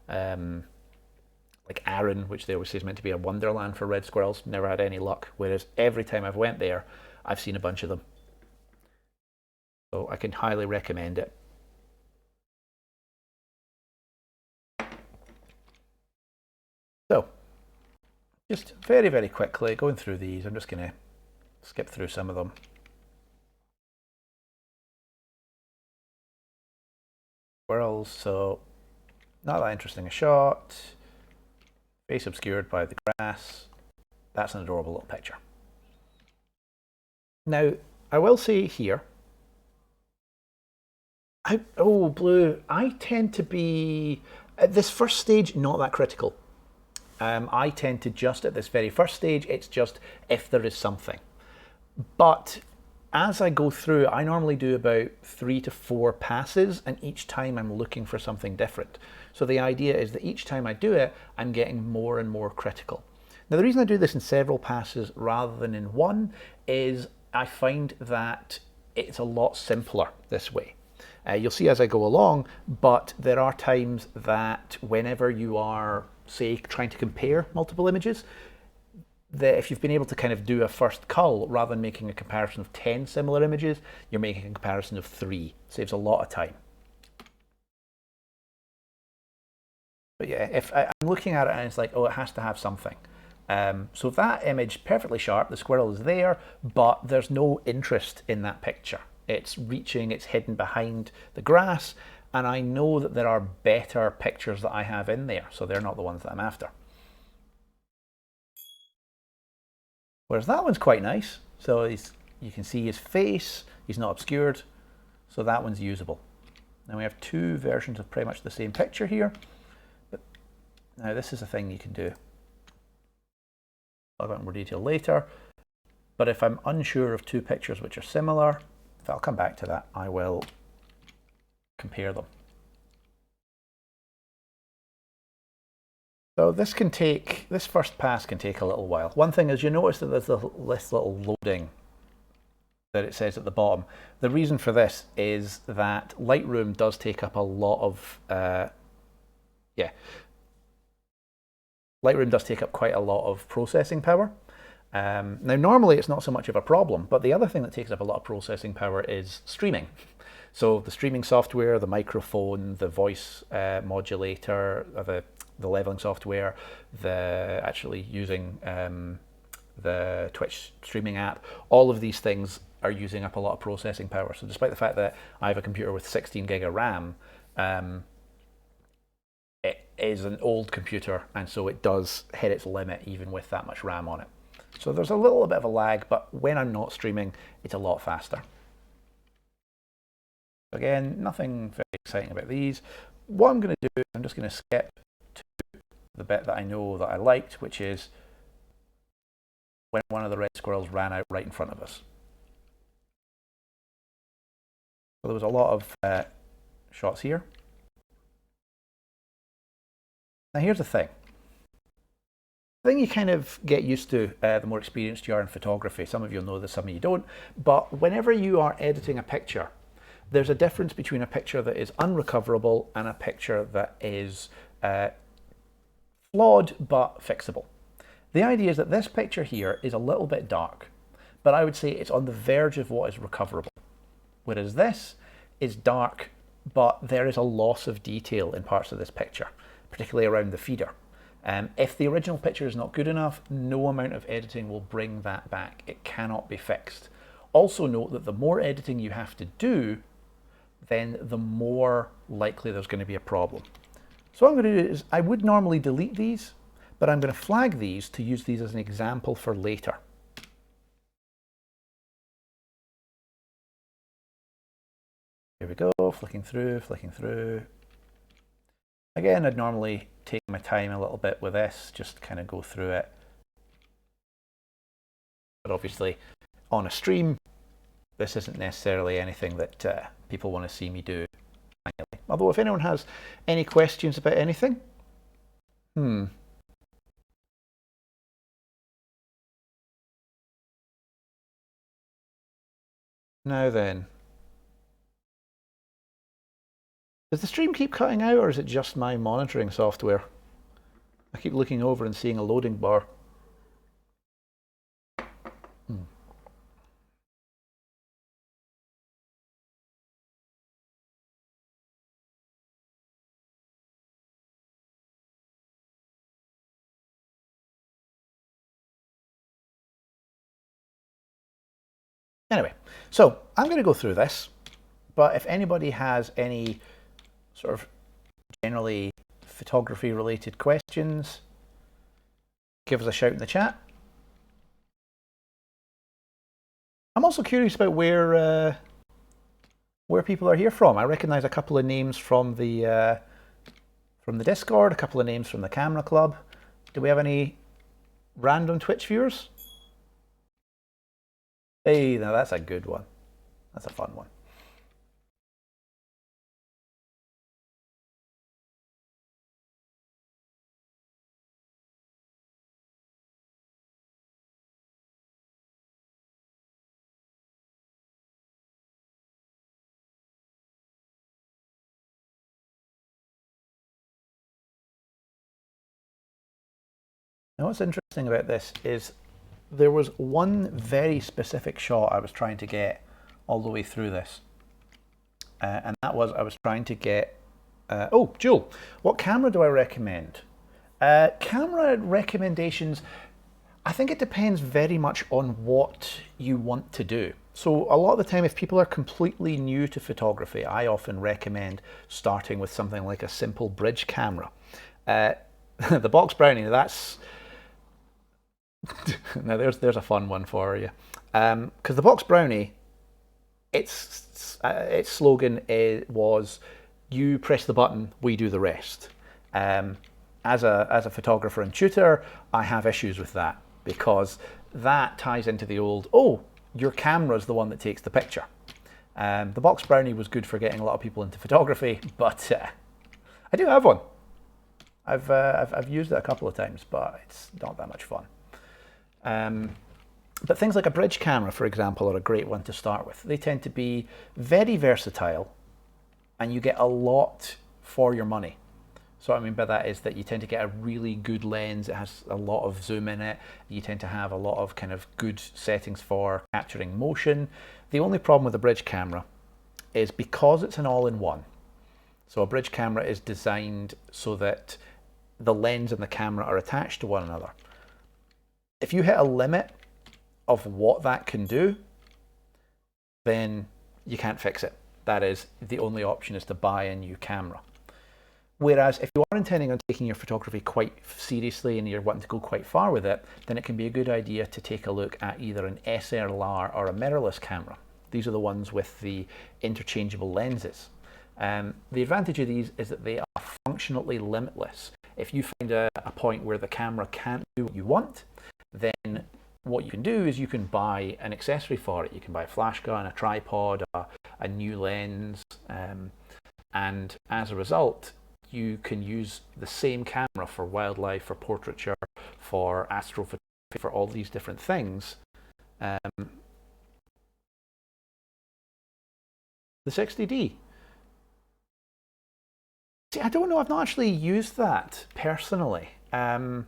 like Arran, which they always say is meant to be a wonderland for red squirrels. Never had any luck. Whereas every time I've went there, I've seen a bunch of them. So I can highly recommend it. So, just very, very quickly going through these, I'm just going to skip through some of them. Squirrels, so not that interesting a shot. Face obscured by the grass. That's an adorable little picture. Now, I will say here, blue, I tend to be, at this first stage, not that critical. I tend to just, at this very first stage, it's just if there is something. But as I go through, I normally do about 3 to 4 passes, and each time I'm looking for something different. So the idea is that each time I do it, I'm getting more and more critical. Now, the reason I do this in several passes rather than in one is I find that it's a lot simpler this way. You'll see as I go along, but there are times that whenever you are, say, trying to compare multiple images, that if you've been able to kind of do a first cull, rather than making a comparison of 10 similar images, you're making a comparison of 3. Saves a lot of time. But yeah, if I'm looking at it and it's like, oh, it has to have something. So that image, perfectly sharp, the squirrel is there, but there's no interest in that picture. It's reaching, it's hidden behind the grass, and I know that there are better pictures that I have in there, so they're not the ones that I'm after. Whereas that one's quite nice. So you can see his face, he's not obscured, so that one's usable. Now we have 2 versions of pretty much the same picture here, but now this is a thing you can do. I'll go into more detail later, but if I'm unsure of 2 pictures which are similar, if I'll come back to that, I will compare them. So this first pass can take a little while. One thing is you notice that there's this little loading that it says at the bottom. The reason for this is that Lightroom does take up a lot of, Lightroom does take up quite a lot of processing power. Now normally it's not so much of a problem, but the other thing that takes up a lot of processing power is streaming. So the streaming software, the microphone, the voice modulator, the leveling software, the actually using the Twitch streaming app, all of these things are using up a lot of processing power. So despite the fact that I have a computer with 16 gig of RAM, it is an old computer, and so it does hit its limit even with that much RAM on it. So there's a little bit of a lag, but when I'm not streaming, it's a lot faster. Again, nothing very exciting about these. What I'm going to do, I'm just going to skip to the bit that I know that I liked, which is when one of the red squirrels ran out right in front of us. So there was a lot of shots here. Now here's the thing. The thing you kind of get used to the more experienced you are in photography. Some of you know this, some of you don't. But whenever you are editing a picture, there's a difference between a picture that is unrecoverable and a picture that is flawed but fixable. The idea is that this picture here is a little bit dark, but I would say it's on the verge of what is recoverable. Whereas this is dark, but there is a loss of detail in parts of this picture, particularly around the feeder. If the original picture is not good enough, no amount of editing will bring that back. It cannot be fixed. Also note that the more editing you have to do, then the more likely there's going to be a problem. So what I'm going to do is, I would normally delete these, but I'm going to flag these to use these as an example for later. Here we go, flicking through, flicking through. Again, I'd normally take my time a little bit with this, just kind of go through it. But obviously, on a stream, this isn't necessarily anything that people want to see me do manually. Although if anyone has any questions about anything, Now then. Does the stream keep cutting out, or is it just my monitoring software? I keep looking over and seeing a loading bar. Anyway, so I'm going to go through this, but if anybody has any sort of generally photography related questions, give us a shout in the chat. I'm also curious about where people are here from. I recognize a couple of names from the Discord, a couple of names from the Camera Club. Do we have any random Twitch viewers? Hey, now that's a good one. That's a fun one. Now what's interesting about this is there was one very specific shot I was trying to get all the way through this. And that was, I was trying to get, oh, Jewel, what camera do I recommend? Camera recommendations, I think it depends very much on what you want to do. So a lot of the time, if people are completely new to photography, I often recommend starting with something like a simple bridge camera. The Box Brownie, that's, now there's a fun one for you. Because the Box Brownie, its slogan was, you press the button, we do the rest. As a photographer and tutor, I have issues with that, because that ties into the old, oh, your camera's the one that takes the picture. The Box Brownie was good for getting a lot of people into photography, but I do have one. I've used it a couple of times, but it's not that much fun. But things like a bridge camera, for example, are a great one to start with. They tend to be very versatile, and you get a lot for your money. So what I mean by that is that you tend to get a really good lens. It has a lot of zoom in it. You tend to have a lot of kind of good settings for capturing motion. The only problem with a bridge camera is because it's an all-in-one. So a bridge camera is designed so that the lens and the camera are attached to one another. If you hit a limit of what that can do, then you can't fix it. That is, the only option is to buy a new camera. Whereas if you are intending on taking your photography quite seriously and you're wanting to go quite far with it, then it can be a good idea to take a look at either an SLR or a mirrorless camera. These are the ones with the interchangeable lenses. The advantage of these is that they are functionally limitless. If you find a point where the camera can't do what you want, then what you can do is you can buy an accessory for it. You can buy a flash gun, a tripod, a new lens, and as a result, you can use the same camera for wildlife, for portraiture, for astrophotography, for all these different things. The 60D. See, I don't know, I've not actually used that personally. One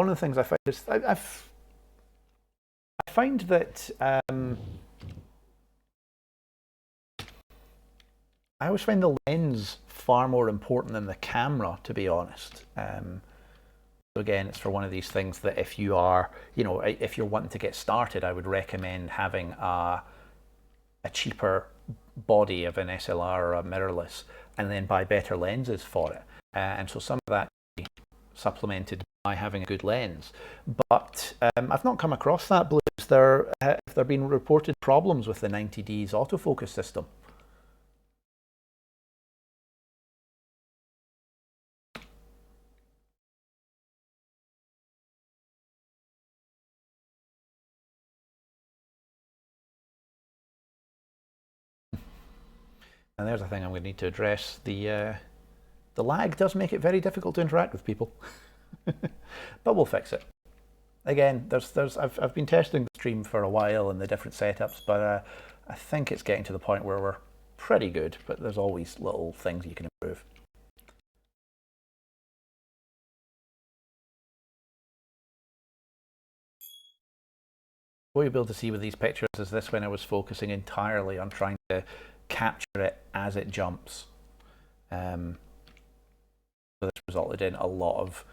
of the things I find is I find that I always find the lens far more important than the camera, to be honest. So again, it's for one of these things that if you are, you know, if you're wanting to get started, I would recommend having a cheaper body of an SLR or a mirrorless, and then buy better lenses for it. And so some of that can be supplemented by having a good lens. But I've not come across that, Blue. Have there been reported problems with the 90D's autofocus system? And there's a thing I'm going to need to address. The lag does make it very difficult to interact with people, but we'll fix it. Again, I've been testing the stream for a while and the different setups, but I think it's getting to the point where we're pretty good, but there's always little things you can improve. What you'll be able to see with these pictures is this when I was focusing entirely on trying to capture it as it jumps. So this resulted in a lot of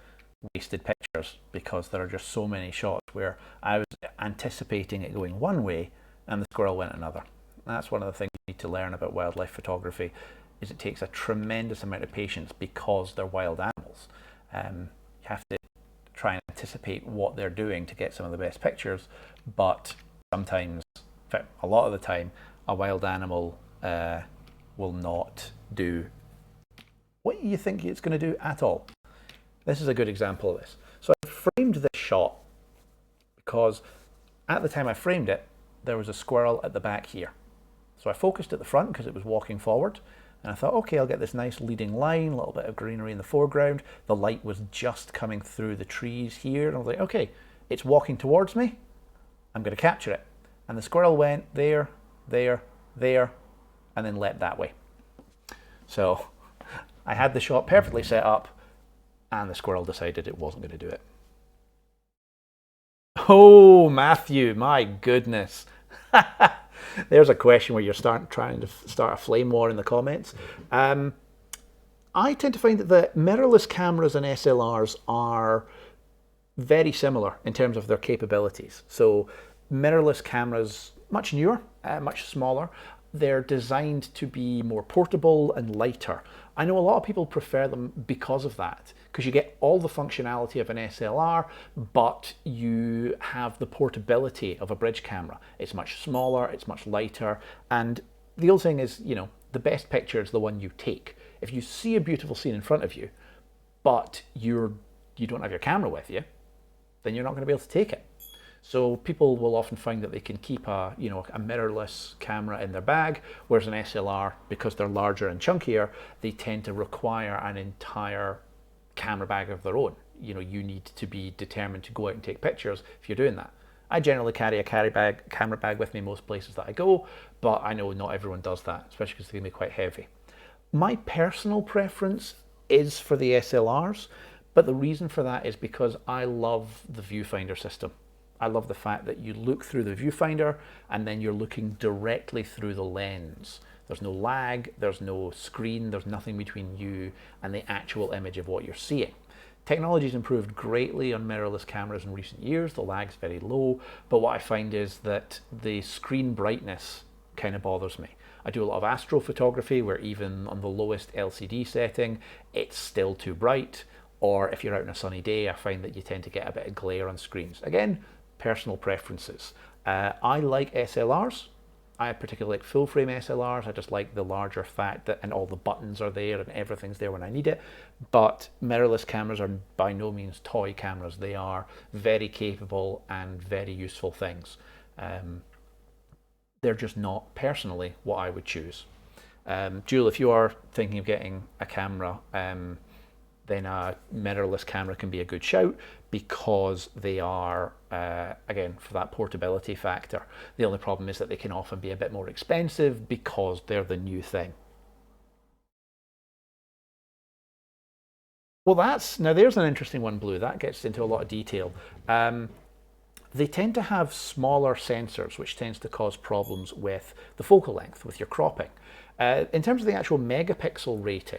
wasted pictures because there are just so many shots where I was anticipating it going one way and the squirrel went another. That's one of the things you need to learn about wildlife photography, is it takes a tremendous amount of patience because they're wild animals. You have to try and anticipate what they're doing to get some of the best pictures, but sometimes, in fact, a lot of the time, a wild animal will not do what you think it's going to do at all. This is a good example of this. So I framed this shot because at the time I framed it, there was a squirrel at the back here. So I focused at the front because it was walking forward, and I thought, okay, I'll get this nice leading line, a little bit of greenery in the foreground. The light was just coming through the trees here, and I was like, okay, it's walking towards me, I'm going to capture it. And the squirrel went there, there, there, and then leapt that way. So I had the shot perfectly set up, and the squirrel decided it wasn't going to do it. Oh, Matthew, my goodness. There's a question where you're trying to start a flame war in the comments. I tend to find that the mirrorless cameras and SLRs are very similar in terms of their capabilities. So mirrorless cameras, much newer, much smaller. They're designed to be more portable and lighter. I know a lot of people prefer them because of that, because you get all the functionality of an SLR, but you have the portability of a bridge camera. It's much smaller, it's much lighter, and the old thing is, you know, the best picture is the one you take. If you see a beautiful scene in front of you, but you don't have your camera with you, then you're not going to be able to take it. So people will often find that they can keep a mirrorless camera in their bag, whereas an SLR, because they're larger and chunkier, they tend to require an entire camera bag of their own. You know, you need to be determined to go out and take pictures if you're doing that. I generally carry a camera bag with me most places that I go, but I know not everyone does that, especially because they can be quite heavy. My personal preference is for the SLRs, but the reason for that is because I love the viewfinder system. I love the fact that you look through the viewfinder and then you're looking directly through the lens. There's no lag, there's no screen, there's nothing between you and the actual image of what you're seeing. Technology's improved greatly on mirrorless cameras in recent years. The lag's very low, but what I find is that the screen brightness kind of bothers me. I do a lot of astrophotography where even on the lowest LCD setting, it's still too bright. Or if you're out on a sunny day, I find that you tend to get a bit of glare on screens. Again, personal preferences. I like SLRs. I particularly like full frame SLRs. I just like the larger fact that and all the buttons are there and everything's there when I need it. But mirrorless cameras are by no means toy cameras. They are very capable and very useful things. They're just not personally what I would choose. Jewel, if you are thinking of getting a camera, then a mirrorless camera can be a good shout because they are, again, for that portability factor. The only problem is that they can often be a bit more expensive because they're the new thing. Well, now there's an interesting one, Blue. That gets into a lot of detail. They tend to have smaller sensors, which tends to cause problems with the focal length, with your cropping. In terms of the actual megapixel rating,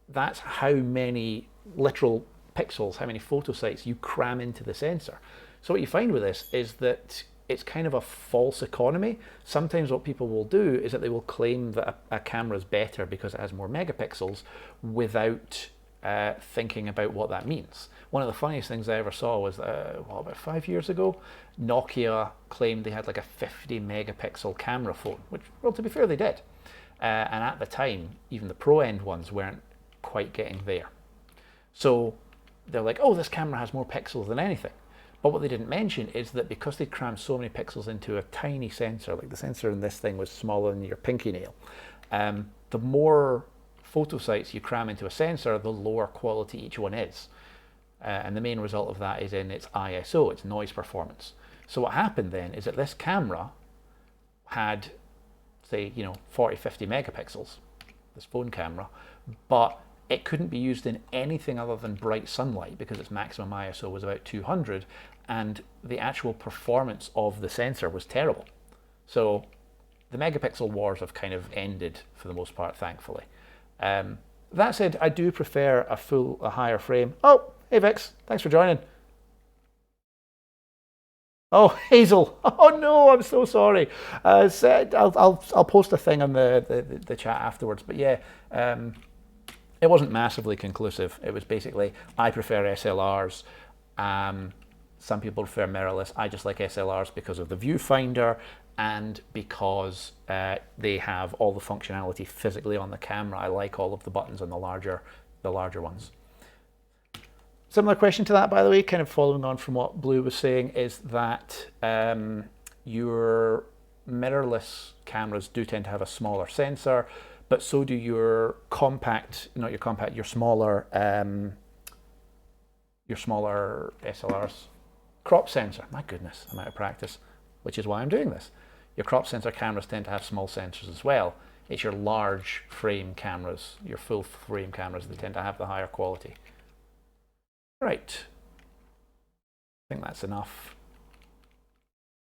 that's how many literal pixels, how many photo sites you cram into the sensor. So what you find with this is that it's kind of a false economy. Sometimes what people will do is that they will claim that a camera is better because it has more megapixels without thinking about what that means. One of the funniest things I ever saw was, about 5 years ago, Nokia claimed they had like a 50 megapixel camera phone, which, well, to be fair, they did. And at the time, even the pro-end ones weren't quite getting there. So they're like, oh, this camera has more pixels than anything. But what they didn't mention is that because they crammed so many pixels into a tiny sensor, like the sensor in this thing was smaller than your pinky nail, the more photo sites you cram into a sensor, the lower quality each one is. And the main result of that is in its ISO, its noise performance. So what happened then is that this camera had, say, 40, 50 megapixels, this phone camera, but it couldn't be used in anything other than bright sunlight because its maximum ISO was about 200, and the actual performance of the sensor was terrible. So the megapixel wars have kind of ended for the most part, thankfully. That said, I do prefer a higher frame. Oh, hey Vix, thanks for joining. Oh, Hazel. Oh no, I'm so sorry. I'll post a thing on the chat afterwards. But yeah, it wasn't massively conclusive. It was basically, I prefer SLRs. Some people prefer mirrorless. I just like SLRs because of the viewfinder and because they have all the functionality physically on the camera. I like all of the buttons on the larger ones. Similar question to that, by the way, kind of following on from what Blue was saying, is that your mirrorless cameras do tend to have a smaller sensor, but so do your your smaller SLRs. Crop sensor, my goodness, I'm out of practice, which is why I'm doing this. Your crop sensor cameras tend to have small sensors as well. It's your large frame cameras, your full frame cameras, that tend to have the higher quality. Right, I think that's enough.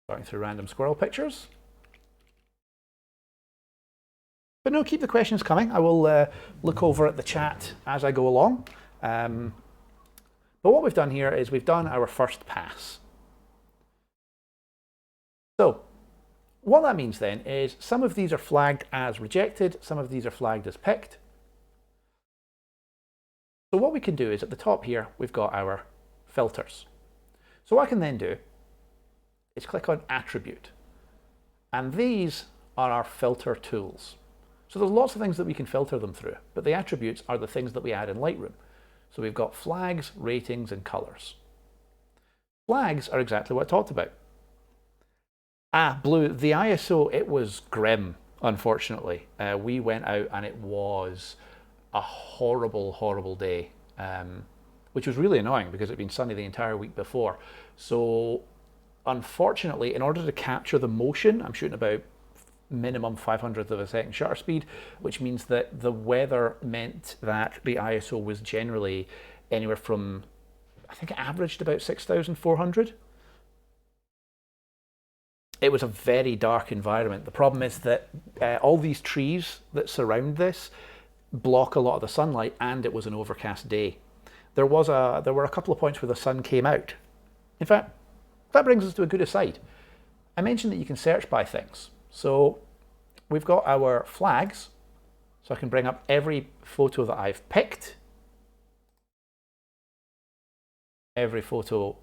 Starting through random squirrel pictures. But no, keep the questions coming. I will look over at the chat as I go along. But what we've done here is we've done our first pass. So what that means then is some of these are flagged as rejected, some of these are flagged as picked. So what we can do is at the top here, we've got our filters. So what I can then do is click on attribute. And these are our filter tools. So there's lots of things that we can filter them through, but the attributes are the things that we add in Lightroom. So we've got flags, ratings, and colors. Flags are exactly what I talked about. Blue, the ISO, it was grim, unfortunately. We went out and it was a horrible, horrible day, which was really annoying because it had been sunny the entire week before. So unfortunately, in order to capture the motion, I'm shooting about minimum 500th of a second shutter speed, which means that the weather meant that the ISO was generally anywhere from, I think it averaged about 6,400. It was a very dark environment. The problem is that all these trees that surround this block a lot of the sunlight, and it was an overcast day. there were a couple of points where the sun came out. In fact, that brings us to a good aside. I mentioned that you can search by things. So we've got our flags. So I can bring up every photo that I've picked, every photo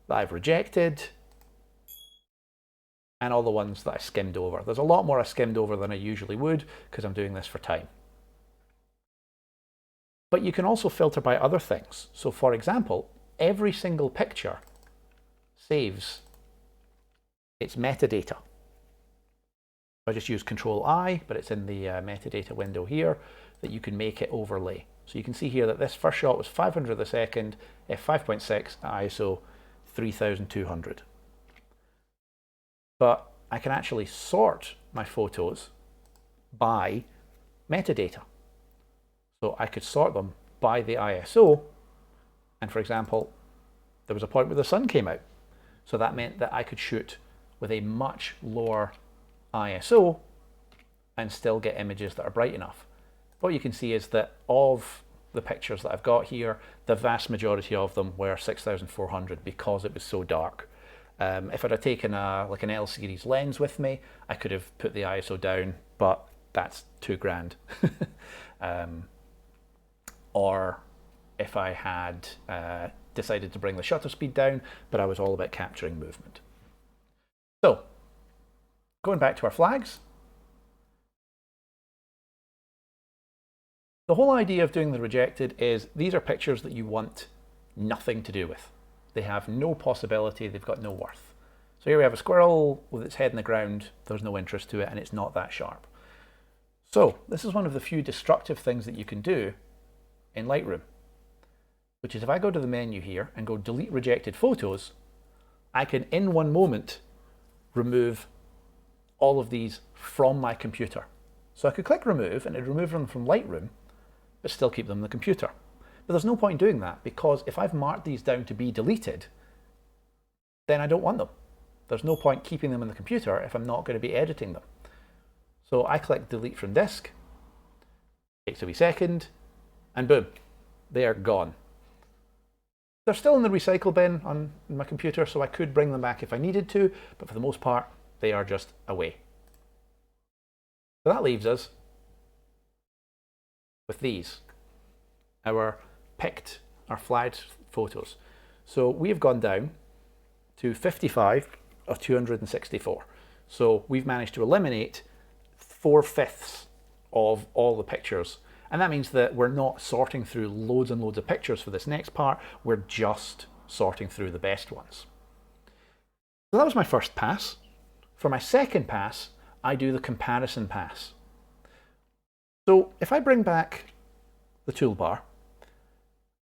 that I've rejected, and all the ones that I skimmed over. There's a lot more I skimmed over than I usually would because I'm doing this for time. But you can also filter by other things. So for example, every single picture saves its metadata. I just use Control I, but it's in the metadata window here that you can make it overlay. So you can see here that this first shot was 500 of a second, f5.6 at ISO 3200. But I can actually sort my photos by metadata. So I could sort them by the ISO, and for example, there was a point where the sun came out. So that meant that I could shoot with a much lower ISO and still get images that are bright enough. What you can see is that of the pictures that I've got here, the vast majority of them were 6400 because it was so dark. If I'd have taken like an L series lens with me, I could have put the ISO down, but that's $2,000. Or if I had decided to bring the shutter speed down, but I was all about capturing movement. So, going back to our flags, the whole idea of doing the rejected is these are pictures that you want nothing to do with. They have no possibility, they've got no worth. So here we have a squirrel with its head in the ground, there's no interest to it, and it's not that sharp. So this is one of the few destructive things that you can do in Lightroom, which is if I go to the menu here and go delete rejected photos, I can in one moment remove all of these from my computer. So I could click remove and it'd remove them from Lightroom, but still keep them in the computer. But there's no point in doing that because if I've marked these down to be deleted, then I don't want them. There's no point keeping them in the computer if I'm not going to be editing them. So I click delete from disk, takes a wee second, and boom, they are gone. They're still in the recycle bin on my computer, so I could bring them back if I needed to, but for the most part, they are just away. So that leaves us with these, our picked, our flagged photos. So we have gone down to 55 of 264. So we've managed to eliminate 4/5 of all the pictures. And that means that we're not sorting through loads and loads of pictures for this next part, we're just sorting through the best ones. So that was my first pass. For my second pass, I do the comparison pass. So if I bring back the toolbar,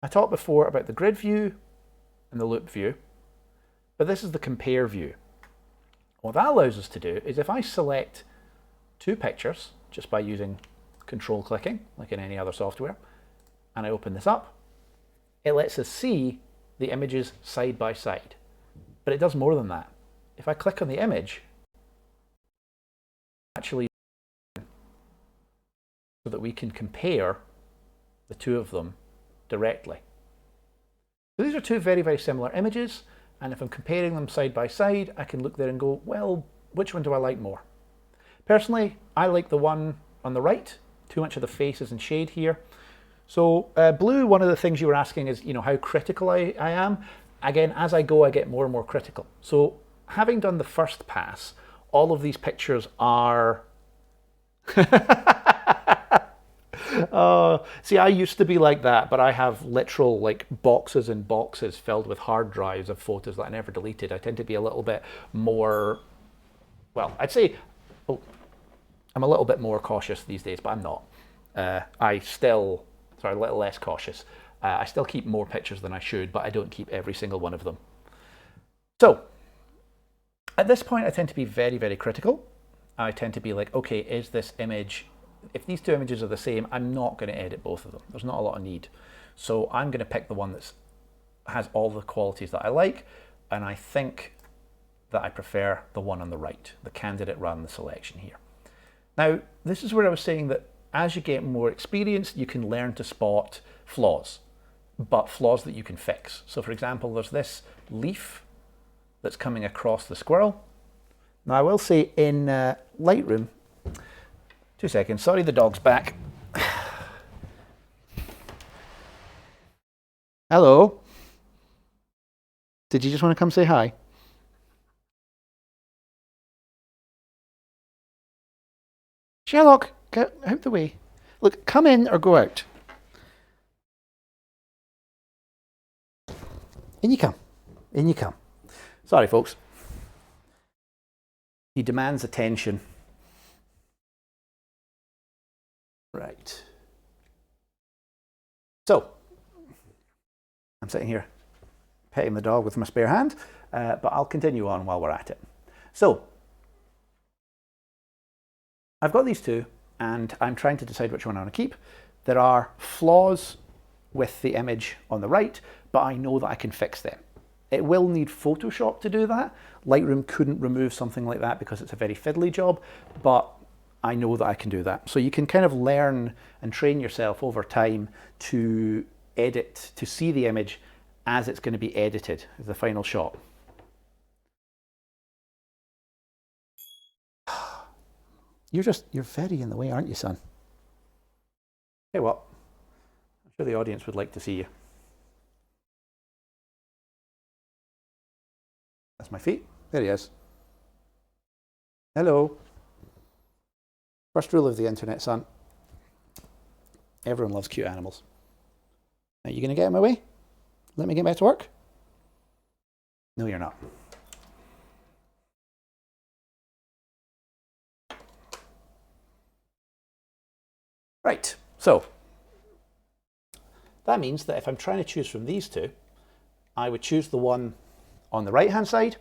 I talked before about the grid view and the loop view, but this is the compare view. What that allows us to do is if I select two pictures just by using control clicking, like in any other software, and I open this up, it lets us see the images side by side. But it does more than that. If I click on the image, actually so that we can compare the two of them directly. So these are two very, very similar images, and if I'm comparing them side by side, I can look there and go, well, which one do I like more? Personally, I like the one on the right. Too much of the face is in shade here. So blue, one of the things you were asking is, you know, how critical I am. Again, as I go, I get more and more critical. So having done the first pass, all of these pictures are... see, I used to be like that, but I have literal like boxes and boxes filled with hard drives of photos that I never deleted. I tend to be a little bit more, well, I'd say, I'm a little bit more cautious these days, but I'm not. A little less cautious. I still keep more pictures than I should, but I don't keep every single one of them. So, at this point, I tend to be very, very critical. I tend to be like, okay, is this image, if these two images are the same, I'm not going to edit both of them. There's not a lot of need. So I'm going to pick the one that has all the qualities that I like, and I think that I prefer the one on the right, the candidate rather than the selection here. Now, this is where I was saying that as you get more experience, you can learn to spot flaws. but flaws that you can fix. So for example, there's this leaf that's coming across the squirrel. Now I will say in Lightroom, 2 seconds, sorry the dog's back. Hello. Did you just want to come say hi? Sherlock, get out the way. Look, come in or go out. In you come. In you come. Sorry, folks. He demands attention. Right. So, I'm sitting here petting the dog with my spare hand, but I'll continue on while we're at it. So, I've got these two, and I'm trying to decide which one I want to keep. There are flaws with the image on the right, but I know that I can fix them. It will need Photoshop to do that. Lightroom couldn't remove something like that because it's a very fiddly job, but I know that I can do that. So you can kind of learn and train yourself over time to edit, to see the image as it's going to be edited as the final shot. You're very in the way, aren't you, son? Hey, what? I'm sure the audience would like to see you. That's my feet. There he is. Hello. First rule of the internet, son. Everyone loves cute animals. Are you going to get in my way? Let me get back to work? No, you're not. Right, so that means that if I'm trying to choose from these two, I would choose the one on the right hand side,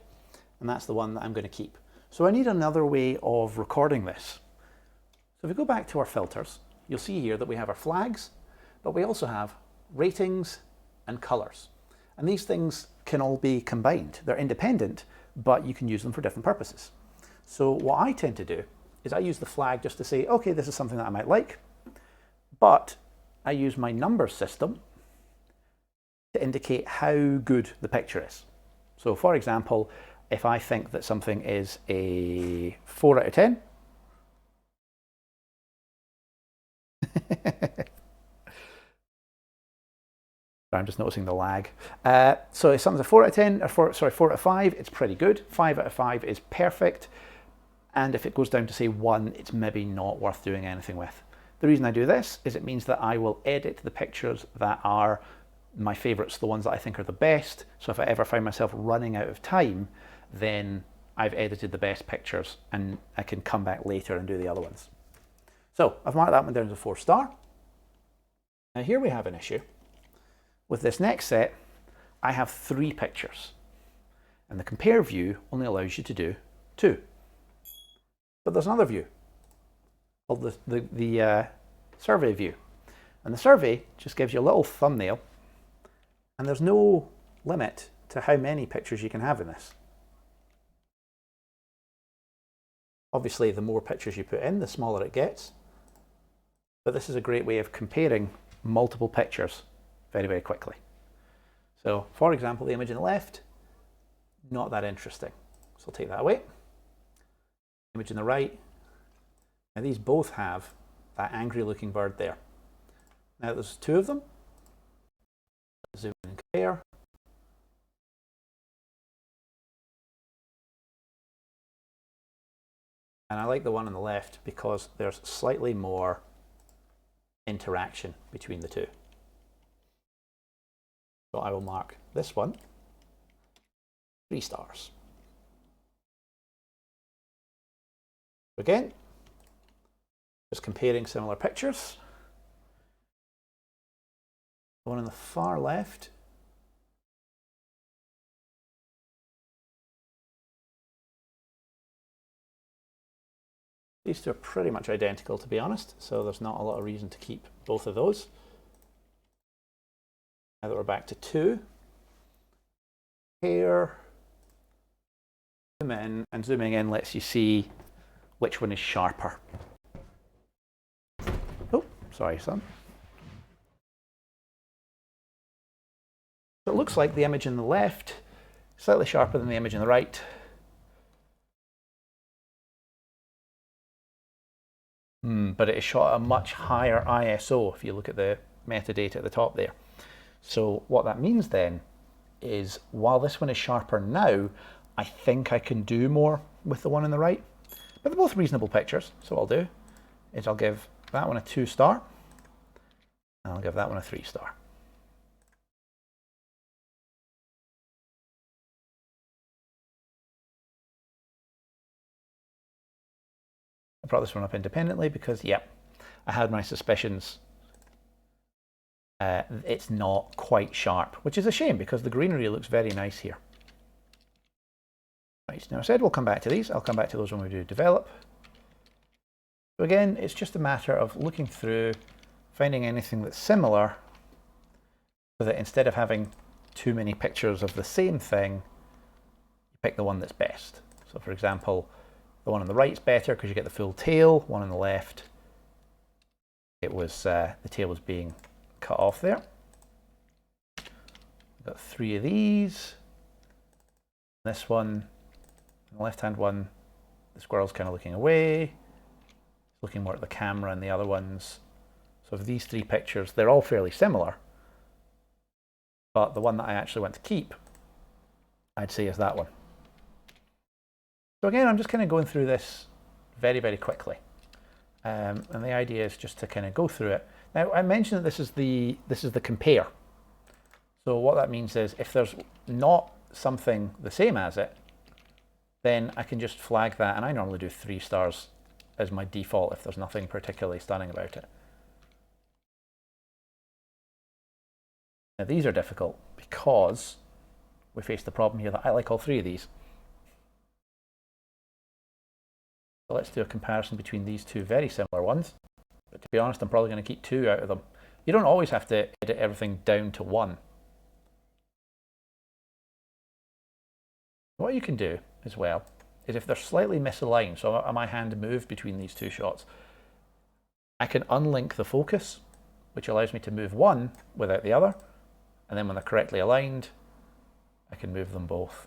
and that's the one that I'm going to keep. So I need another way of recording this. So if we go back to our filters, you'll see here that we have our flags, but we also have ratings and colors. And these things can all be combined. They're independent, but you can use them for different purposes. So what I tend to do is I use the flag just to say, okay, this is something that I might like, but I use my number system to indicate how good the picture is. So for example, if I think that something is a 4 out of 10, I'm just noticing the lag. So if something's a 4 out of 10, or 4 out of 5, it's pretty good. 5 out of 5 is perfect. And if it goes down to say 1, it's maybe not worth doing anything with. The reason I do this is it means that I will edit the pictures that are my favorites, the ones that I think are the best. So if I ever find myself running out of time, then I've edited the best pictures and I can come back later and do the other ones. So I've marked that one down as a 4-star. Now here we have an issue. With this next set, I have 3 pictures, and the compare view only allows you to do 2. But there's another view called the survey view. And the survey just gives you a little thumbnail, and there's no limit to how many pictures you can have in this. Obviously, the more pictures you put in, the smaller it gets. But this is a great way of comparing multiple pictures very, very quickly. So, for example, the image on the left, not that interesting. So I'll take that away. Image on the right. Now these both have that angry looking bird there. Now there's 2 of them. Zoom in and compare. And I like the one on the left because there's slightly more interaction between the 2. So I will mark this one 3 stars. Again, just comparing similar pictures. The one on the far left these two are pretty much identical, to be honest, so there's not a lot of reason to keep both of those. Now that we're back to 2, here, zoom in, and zooming in lets you see which one is sharper. Oh, sorry, son. So it looks like the image on the left, slightly sharper than the image on the right. But it is shot at a much higher ISO if you look at the metadata at the top there. So what that means then is while this one is sharper now, I think I can do more with the one on the right. But they're both reasonable pictures. So what I'll do is I'll give that one a 2-star and I'll give that one a 3-star. I brought this one up independently because, yeah, I had my suspicions. It's not quite sharp, which is a shame because the greenery looks very nice here. Right, now I said we'll come back to these. I'll come back to those when we do develop. So again, it's just a matter of looking through, finding anything that's similar, so that instead of having too many pictures of the same thing, you pick the one that's best. So for example, the one on the right is better because you get the full tail. One on the left, it was the tail was being cut off there. We've got 3 of these. This one, the left-hand one, the squirrel's kind of looking away, looking more at the camera, and the other ones. So of these 3 pictures, they're all fairly similar, but the one that I actually want to keep, I'd say, is that one. So again, I'm just kind of going through this very, very quickly. And the idea is just to kind of go through it. Now, I mentioned that this is the compare. So what that means is if there's not something the same as it, then I can just flag that, and I normally do 3 stars as my default if there's nothing particularly stunning about it. Now these are difficult because we face the problem here that I like all 3 of these. So let's do a comparison between these 2 very similar ones. But to be honest, I'm probably going to keep 2 out of them. You don't always have to edit everything down to 1. What you can do as well is if they're slightly misaligned, so my hand moved between these 2 shots, I can unlink the focus, which allows me to move one without the other, and then when they're correctly aligned, I can move them both.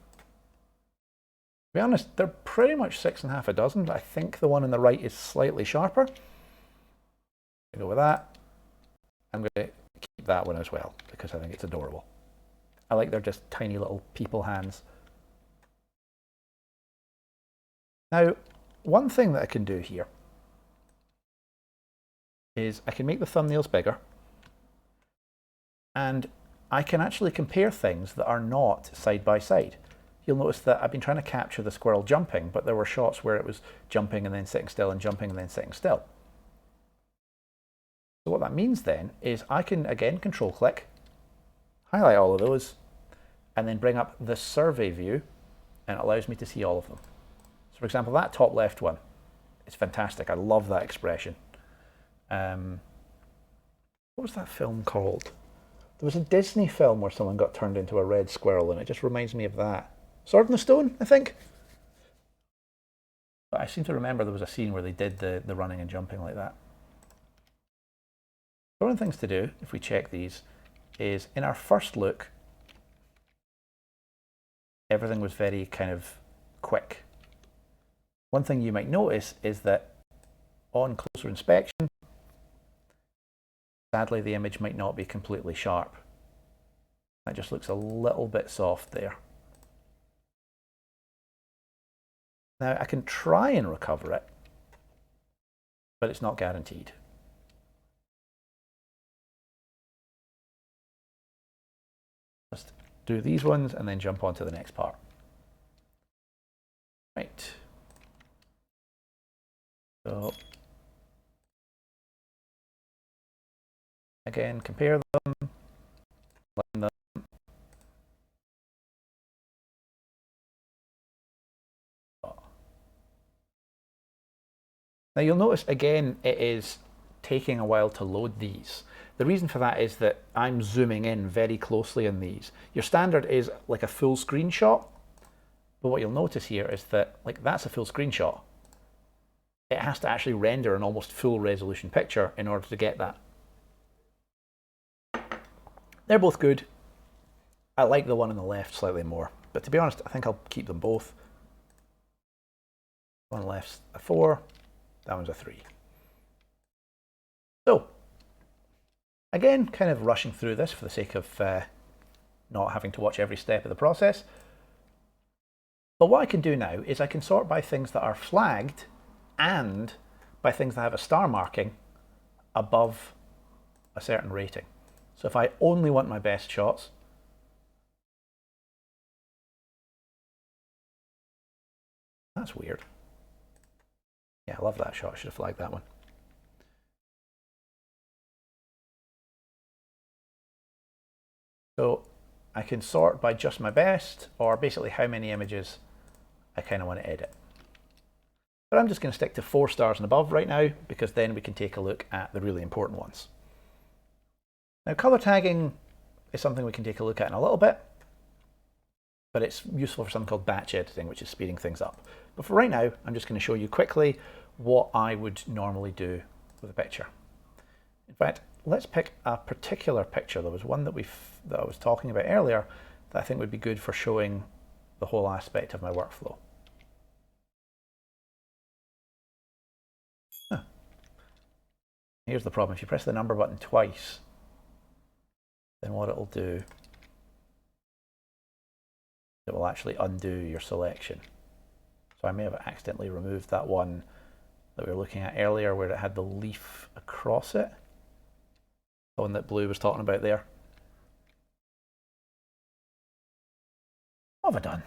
To be honest, they're pretty much 6.5 a dozen, but I think the one on the right is slightly sharper. I'll go with that. I'm going to keep that one as well because I think it's adorable. I like they're just tiny little people hands. Now, one thing that I can do here is I can make the thumbnails bigger, and I can actually compare things that are not side by side. You'll notice that I've been trying to capture the squirrel jumping, but there were shots where it was jumping and then sitting still and jumping and then sitting still. So what that means then is I can, again, control click, highlight all of those, and then bring up the survey view, and it allows me to see all of them. So for example, that top left one is fantastic. I love that expression. What was that film called? There was a Disney film where someone got turned into a red squirrel, and it just reminds me of that. Sword in the Stone, I think. But I seem to remember there was a scene where they did the running and jumping like that. One of the things to do, if we check these, is in our first look, everything was very kind of quick. One thing you might notice is that on closer inspection, sadly the image might not be completely sharp. That just looks a little bit soft there. Now I can try and recover it, but it's not guaranteed. Just do these ones and then jump on to the next part. Right. So again, compare them, line them. Now you'll notice again it is taking a while to load these. The reason for that is that I'm zooming in very closely on these. Your standard is like a full screenshot, but what you'll notice here is that that's a full screenshot. It has to actually render an almost full resolution picture in order to get that. They're both good. I like the one on the left slightly more, but to be honest, I think I'll keep them both. One left's a 4, that one's a 3. So, again, kind of rushing through this for the sake of not having to watch every step of the process. But what I can do now is I can sort by things that are flagged and by things that have a star marking above a certain rating. So if I only want my best shots, that's weird. Yeah, I love that shot. I should have flagged that one. So I can sort by just my best, or basically how many images I kind of want to edit. But I'm just going to stick to 4 stars and above right now, because then we can take a look at the really important ones. Now, color tagging is something we can take a look at in a little bit, but it's useful for something called batch editing, which is speeding things up. But for right now, I'm just going to show you quickly what I would normally do with a picture. In fact, let's pick a particular picture. There was one that I was talking about earlier that I think would be good for showing the whole aspect of my workflow. Here's the problem. If you press the number button twice, then what it'll do, it will actually undo your selection. So I may have accidentally removed that one that we were looking at earlier where it had the leaf across it. The one that Blue was talking about there. What have I done?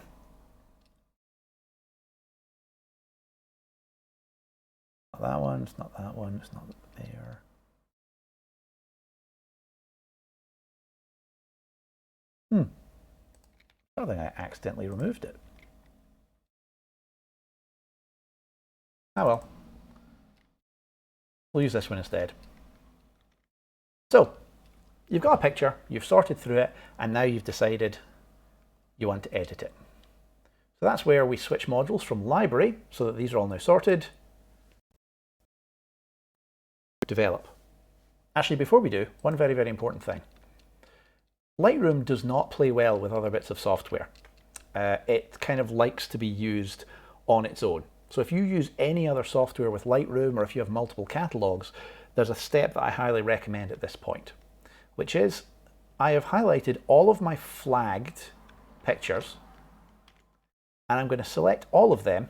Not that one, it's not that one, it's not there. I don't think I accidentally removed it. Ah well. We'll use this one instead. So, you've got a picture, you've sorted through it, and now you've decided you want to edit it. So that's where we switch modules from library, so that these are all now sorted. Develop. Actually, before we do, one very, very important thing. Lightroom does not play well with other bits of software. It kind of likes to be used on its own. So if you use any other software with Lightroom, or if you have multiple catalogs, there's a step that I highly recommend at this point, which is I have highlighted all of my flagged pictures, and I'm going to select all of them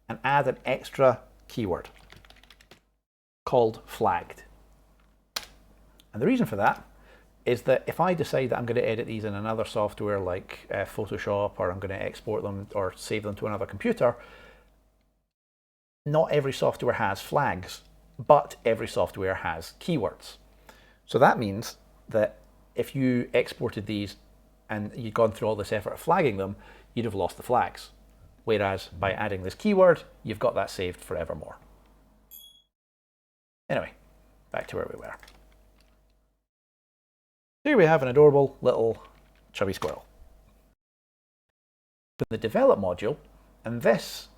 and add an extra keyword called flagged. And the reason for that is that if I decide that I'm going to edit these in another software like Photoshop, or I'm going to export them or save them to another computer, not every software has flags, but every software has keywords. So that means that if you exported these and you'd gone through all this effort of flagging them, you'd have lost the flags. Whereas by adding this keyword, you've got that saved forevermore. Anyway, back to where we were. Here we have an adorable little chubby squirrel. With the develop module, and this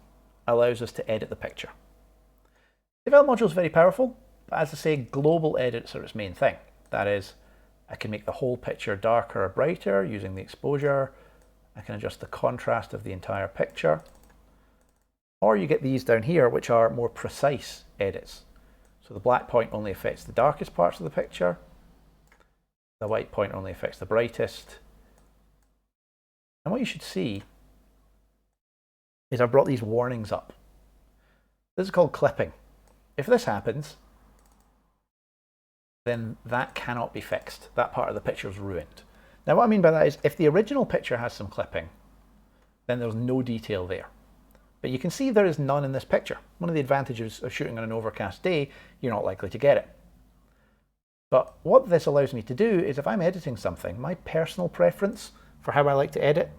allows us to edit the picture. Develop module is very powerful, but as I say, global edits are its main thing. That is, I can make the whole picture darker or brighter using the exposure. I can adjust the contrast of the entire picture. Or you get these down here, which are more precise edits. So the black point only affects the darkest parts of the picture. The white point only affects the brightest. And what you should see is I've brought these warnings up. This is called clipping. If this happens, then that cannot be fixed. That part of the picture is ruined. Now what I mean by that is if the original picture has some clipping, then there's no detail there. But you can see there is none in this picture. One of the advantages of shooting on an overcast day, you're not likely to get it. But what this allows me to do is if I'm editing something, my personal preference for how I like to edit,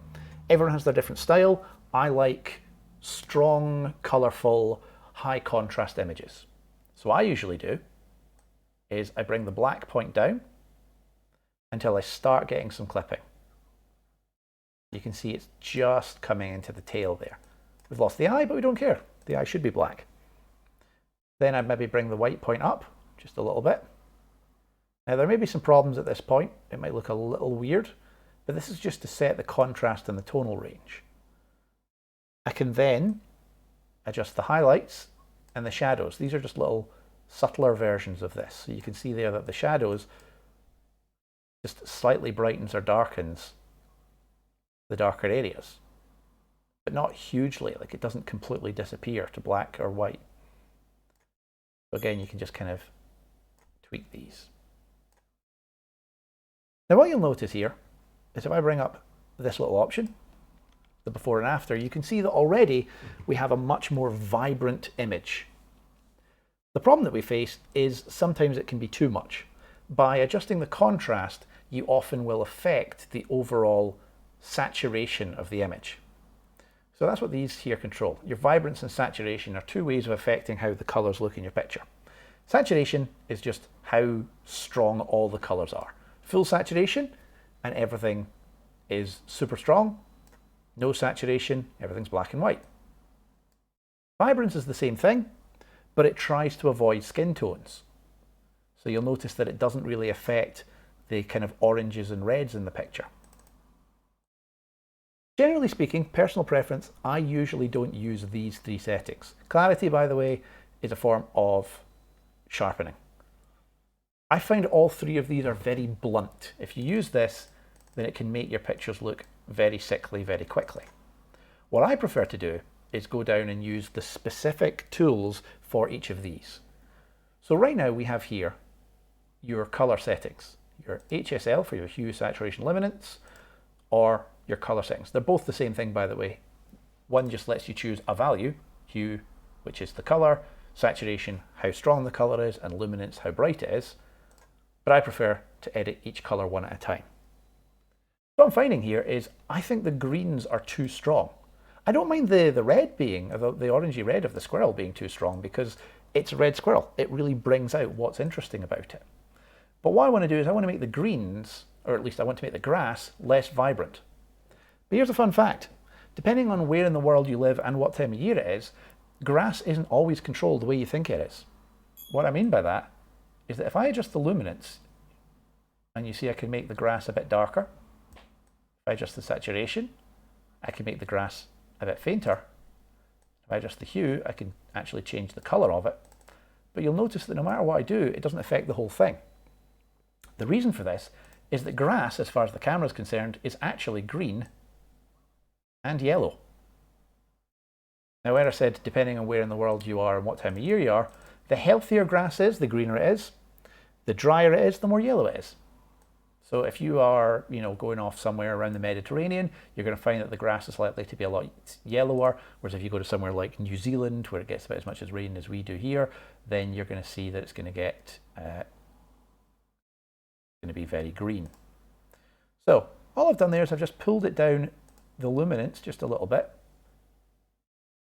everyone has their different style. I like strong, colourful, high contrast images. So what I usually do is I bring the black point down until I start getting some clipping. You can see it's just coming into the tail there. We've lost the eye, but we don't care. The eye should be black. Then I'd maybe bring the white point up just a little bit. Now there may be some problems at this point. It might look a little weird, but this is just to set the contrast and the tonal range. I can then adjust the highlights and the shadows. These are just little subtler versions of this. So you can see there that the shadows just slightly brightens or darkens the darker areas, but not hugely, like it doesn't completely disappear to black or white. So again, you can just kind of tweak these. Now what you'll notice here is if I bring up this little option, the before and after, you can see that already we have a much more vibrant image. The problem that we face is sometimes it can be too much. By adjusting the contrast, you often will affect the overall saturation of the image. So that's what these here control. Your vibrance and saturation are two ways of affecting how the colors look in your picture. Saturation is just how strong all the colors are. Full saturation and everything is super strong. No saturation, everything's black and white. Vibrance is the same thing, but it tries to avoid skin tones. So you'll notice that it doesn't really affect the kind of oranges and reds in the picture. Generally speaking, personal preference, I usually don't use these three settings. Clarity, by the way, is a form of sharpening. I find all three of these are very blunt. If you use this, then it can make your pictures look very sickly very quickly. What I prefer to do is go down and use the specific tools for each of these. So right now we have here your color settings, your HSL for your hue, saturation, luminance, or your color settings. They're both the same thing, by the way. One just lets you choose a value, hue, which is the color, saturation, how strong the color is, and luminance, how bright it is. But I prefer to edit each color one at a time. What I'm finding here is I think the greens are too strong. I don't mind the red being, the orangey red of the squirrel being too strong because it's a red squirrel. It really brings out what's interesting about it. But what I want to do is I want to make the greens, or at least I want to make the grass, less vibrant. But here's a fun fact. Depending on where in the world you live and what time of year it is, grass isn't always controlled the way you think it is. What I mean by that is that if I adjust the luminance, and you see I can make the grass a bit darker, if I adjust the saturation, I can make the grass a bit fainter. If I adjust the hue, I can actually change the color of it. But you'll notice that no matter what I do, it doesn't affect the whole thing. The reason for this is that grass, as far as the camera is concerned, is actually green and yellow. Now, where I said depending on where in the world you are and what time of year you are, the healthier grass is, the greener it is. The drier it is, the more yellow it is. So if you are, going off somewhere around the Mediterranean, you're going to find that the grass is likely to be a lot yellower. Whereas if you go to somewhere like New Zealand, where it gets about as much as rain as we do here, then you're going to see that it's going to get going to be very green. So all I've done there is I've just pulled it down the luminance just a little bit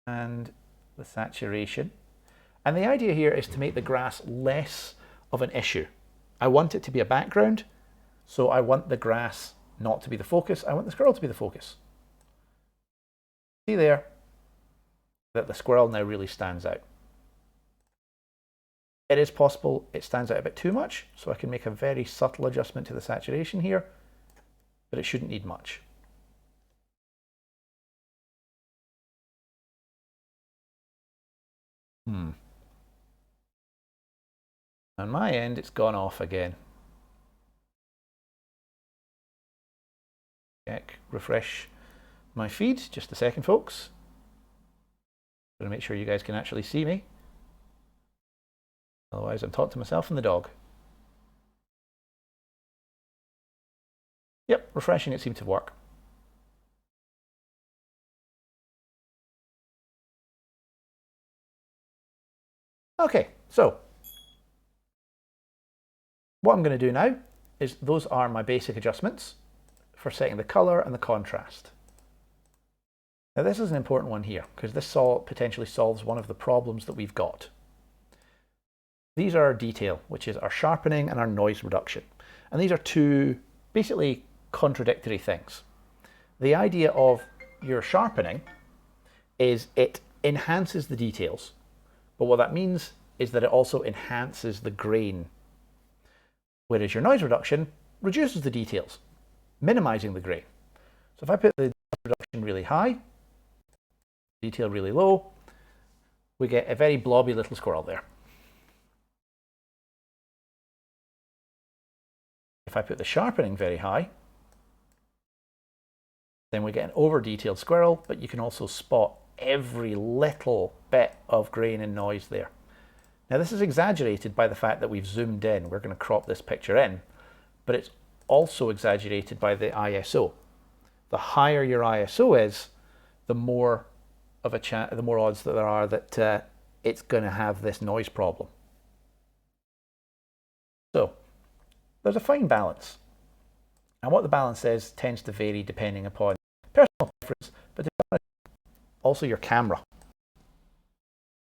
and the saturation. And the idea here is to make the grass less of an issue. I want it to be a background, so I want the grass not to be the focus. I want the squirrel to be the focus. See there that the squirrel now really stands out. It is possible it stands out a bit too much, so I can make a very subtle adjustment to the saturation here, but it shouldn't need much. On my end, it's gone off again. Check, refresh my feed, just a second, folks. I'm going to make sure you guys can actually see me. Otherwise, I'm talking to myself and the dog. Yep, refreshing it seemed to work. Okay, so what I'm going to do now is those are my basic adjustments for setting the color and the contrast. Now this is an important one here because this potentially solves one of the problems that we've got. These are our detail, which is our sharpening and our noise reduction. And these are two basically contradictory things. The idea of your sharpening is it enhances the details, but what that means is that it also enhances the grain, whereas your noise reduction reduces the details. minimizing the grain. So if I put the reduction really high, detail really low, we get a very blobby little squirrel there. If I put the sharpening very high, then we get an over-detailed squirrel, but you can also spot every little bit of grain and noise there. Now this is exaggerated by the fact that we've zoomed in. We're going to crop this picture in, but it's also exaggerated by the ISO. The higher your ISO is, the more of the more odds that there are that it's going to have this noise problem. So there's a fine balance, and what the balance is tends to vary depending upon personal preference, but also your camera.